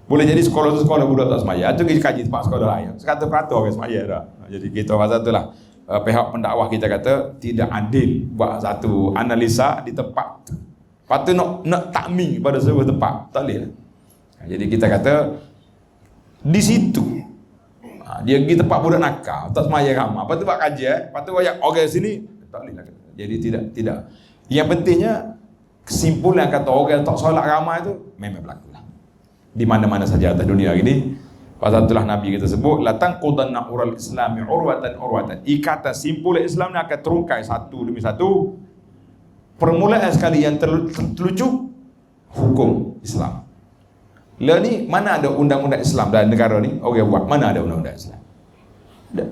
Boleh jadi sekolah tu sekolah budak tak semaya. Itu kita kaji tempat sekolah lain. 100% orang semaya dah. Jadi kita pasal tu lah. Pihak pendakwah kita kata tidak adil buat satu analisa di tempat tu. Lepas tu nak takming pada sebuah tempat. Tak boleh lah. Jadi kita kata di situ dia pergi tempat budak nakal, tak semaya ramai. Lepas tu buat kajian, lepas tu orang sini tak boleh lah. Jadi tidak. Yang pentingnya kesimpulan kata orang tak solat ramai tu memang berlaku lah. Di mana-mana saja atas dunia ini. Pasal itulah Nabi kita sebut la tanqudanna ural islami urwatan. Ikatan simpul Islam ni akan terungkai satu demi satu. Permulaan sekali yang terlucu hukum Islam. Lah ni mana ada undang-undang Islam dalam negara ni? Orang buat mana ada undang-undang Islam? Ada.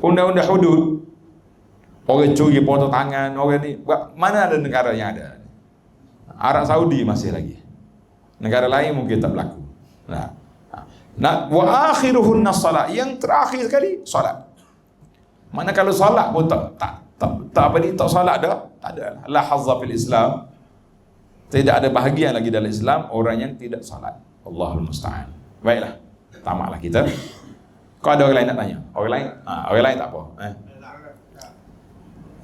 Undang-undang hudud. Orang curi potong tangan, orang ni buat mana ada negara yang ada? Arab Saudi masih lagi. Negara lain mungkin tak berlaku. Wa akhiruhunna salat. Yang terakhir sekali salat. Mana kalau salat pun tak salat dah. Tak ada. La hazza fil Islam. Tidak ada bahagian lagi dalam Islam orang yang tidak salat. Allahul musta'an. Baiklah. Tamatlah kita. Kau ada orang lain nak tanya? Orang lain tak apa.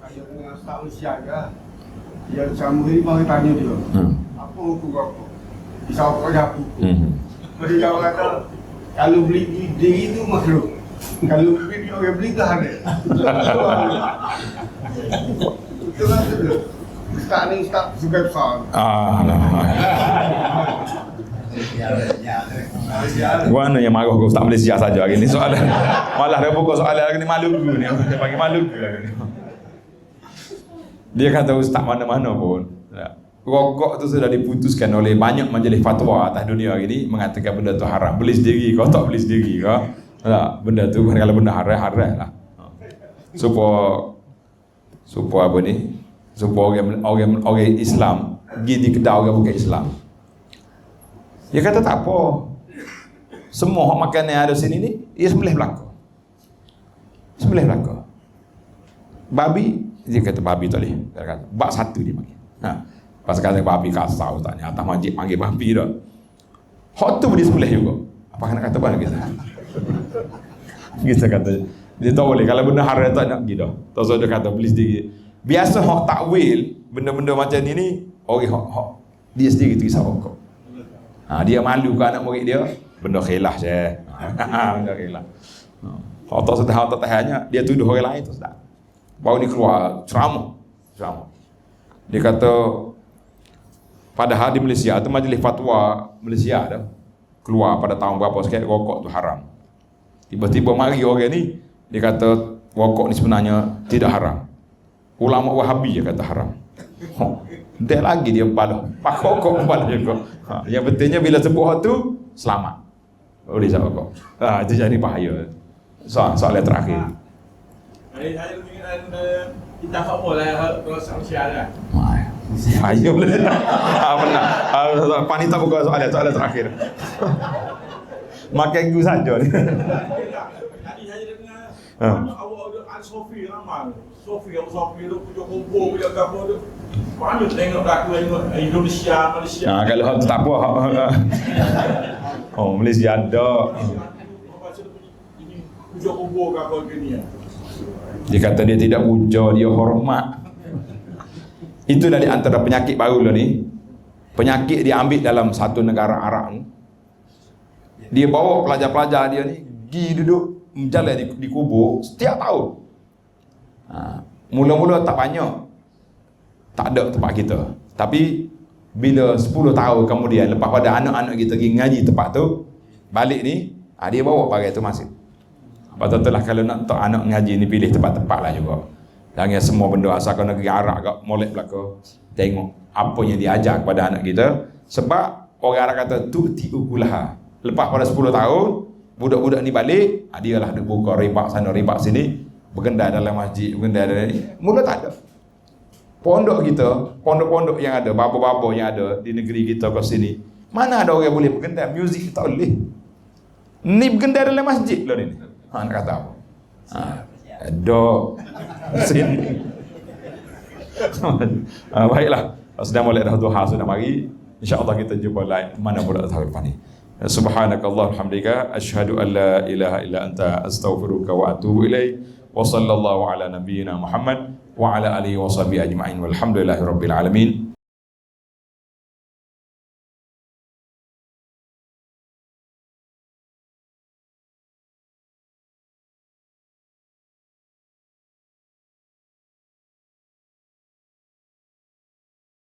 Saya dengan Ustaz Malaysia je. Dia sama ni mari tanya dia. Apa hukum apa? Bisa apa aku? Dia kata kalau beli diri tu makruh. Kalau beli orang beli dah ada. Betul lah tu. Ustaz ni ustaz juga besar. Mana yang marah kau Ustaz Malaysia saja hari ni soalan. Malah dia buka soalan hari ni malu ni. Dia panggil malu lagi. Dia kata ustaz mana-mana pun. Rokok tu sudah diputuskan oleh banyak majlis fatwa atas dunia hari ni mengatakan benda tu haram. Beli sendiri kau tak beli sendiri kau. Benda tu kalau benda haram lah. Supaya apa ni? Supaya orang Islam pergi di kedai orang bukan Islam. Dia kata tak apa. Semua makanan yang ada sini ni, dia sembelih belaka. Sembelih belaka. Babi, dia kata babi tak boleh. Dia kata, bak satu dia panggil. Pas kata babi kasar tanya atas masjid panggil babi dah. Hak tu dia sembelih juga. Apa nak kata apa kita? Kita kata dia tak boleh kalau benda haram tak nak pergi dah. Tak dia kata beli sedikit. Biasa hak takwil benda-benda macam ni orang hak dia sendiri tu kisah pokok. Dia malu ke anak murid dia benda khilaf je. Benda khilaf. Hak tak sedar tak tahannya dia tuduh orang lain tu sedar. Baru ni keluar ceramah. Dia kata padahal di Malaysia tu majlis fatwa Malaysia dah keluar pada tahun berapa sikit rokok tu haram. Tiba-tiba mari orang ni dia kata rokok ni sebenarnya tidak haram. Ulama Wahabi je kata haram. Dia lagi dia balah. Pak rokok balah juga. Yang pentingnya bila sebut hak tu selamat. Boleh sebab rokok. Itu jadi bahaya. Soalan terakhir. Kita tak boleh kalau Malaysia dah. Bahaya boleh. Benar. Panitia buka soalan terakhir. Makan gu saja ni. Tadi saya dengar awak ada Al-Sofi ramai. Sofi tu pujuk kumpul pujuk apa tu. Mana tengok berlaku Indonesia, Malaysia. Kalau hak tu tak apa. Oh, Malaysia ada. Ini pujuk kumpul ke apa ke ni. Dia kata dia tidak puja, dia hormat. Itu dari antara penyakit baru lah ni. Penyakit dia ambil dalam satu negara Arab ni. Dia bawa pelajar-pelajar dia ni pergi duduk berjalan di kubur setiap tahun. Mula-mula tak banyak. Tak ada tempat kita. Tapi bila 10 tahun kemudian lepas pada anak-anak kita pergi ngaji tempat tu, balik ni dia bawa pakai tu masjid. Betul-betul lah kalau nak tak anak ngaji ni pilih tempat-tempat lah juga. Jangan semua benda asal kau negeri Arab kat molek belaka. Tengok apa yang diajar kepada anak kita. Sebab orang Arab kata tu tiukulah. Lepas pada 10 tahun budak-budak ni balik, dia lah duk buka ribak sana ribak sini, bergendar dalam masjid, bergendar dalam ni. Mula tak ada. Pondok kita, pondok-pondok yang ada, babo-babo yang ada di negeri kita ke sini, mana ada orang boleh bergendar muzik tak boleh. Ni bergendar dalam masjid lah ni. Nak kata apa? Ada sini. Baiklah. Sudah mulai dah duha sudah mari. InsyaAllah kita jumpa lain mana pula tahun depan ni. Subhanakallah hamdika asyhadu an la ilaha illa anta astaghfiruka wa atubu ilaik. Wa sallallahu ala nabiyyina Muhammad wa ala alihi wa sahbihi ajma'in walhamdulillahi rabbil alamin.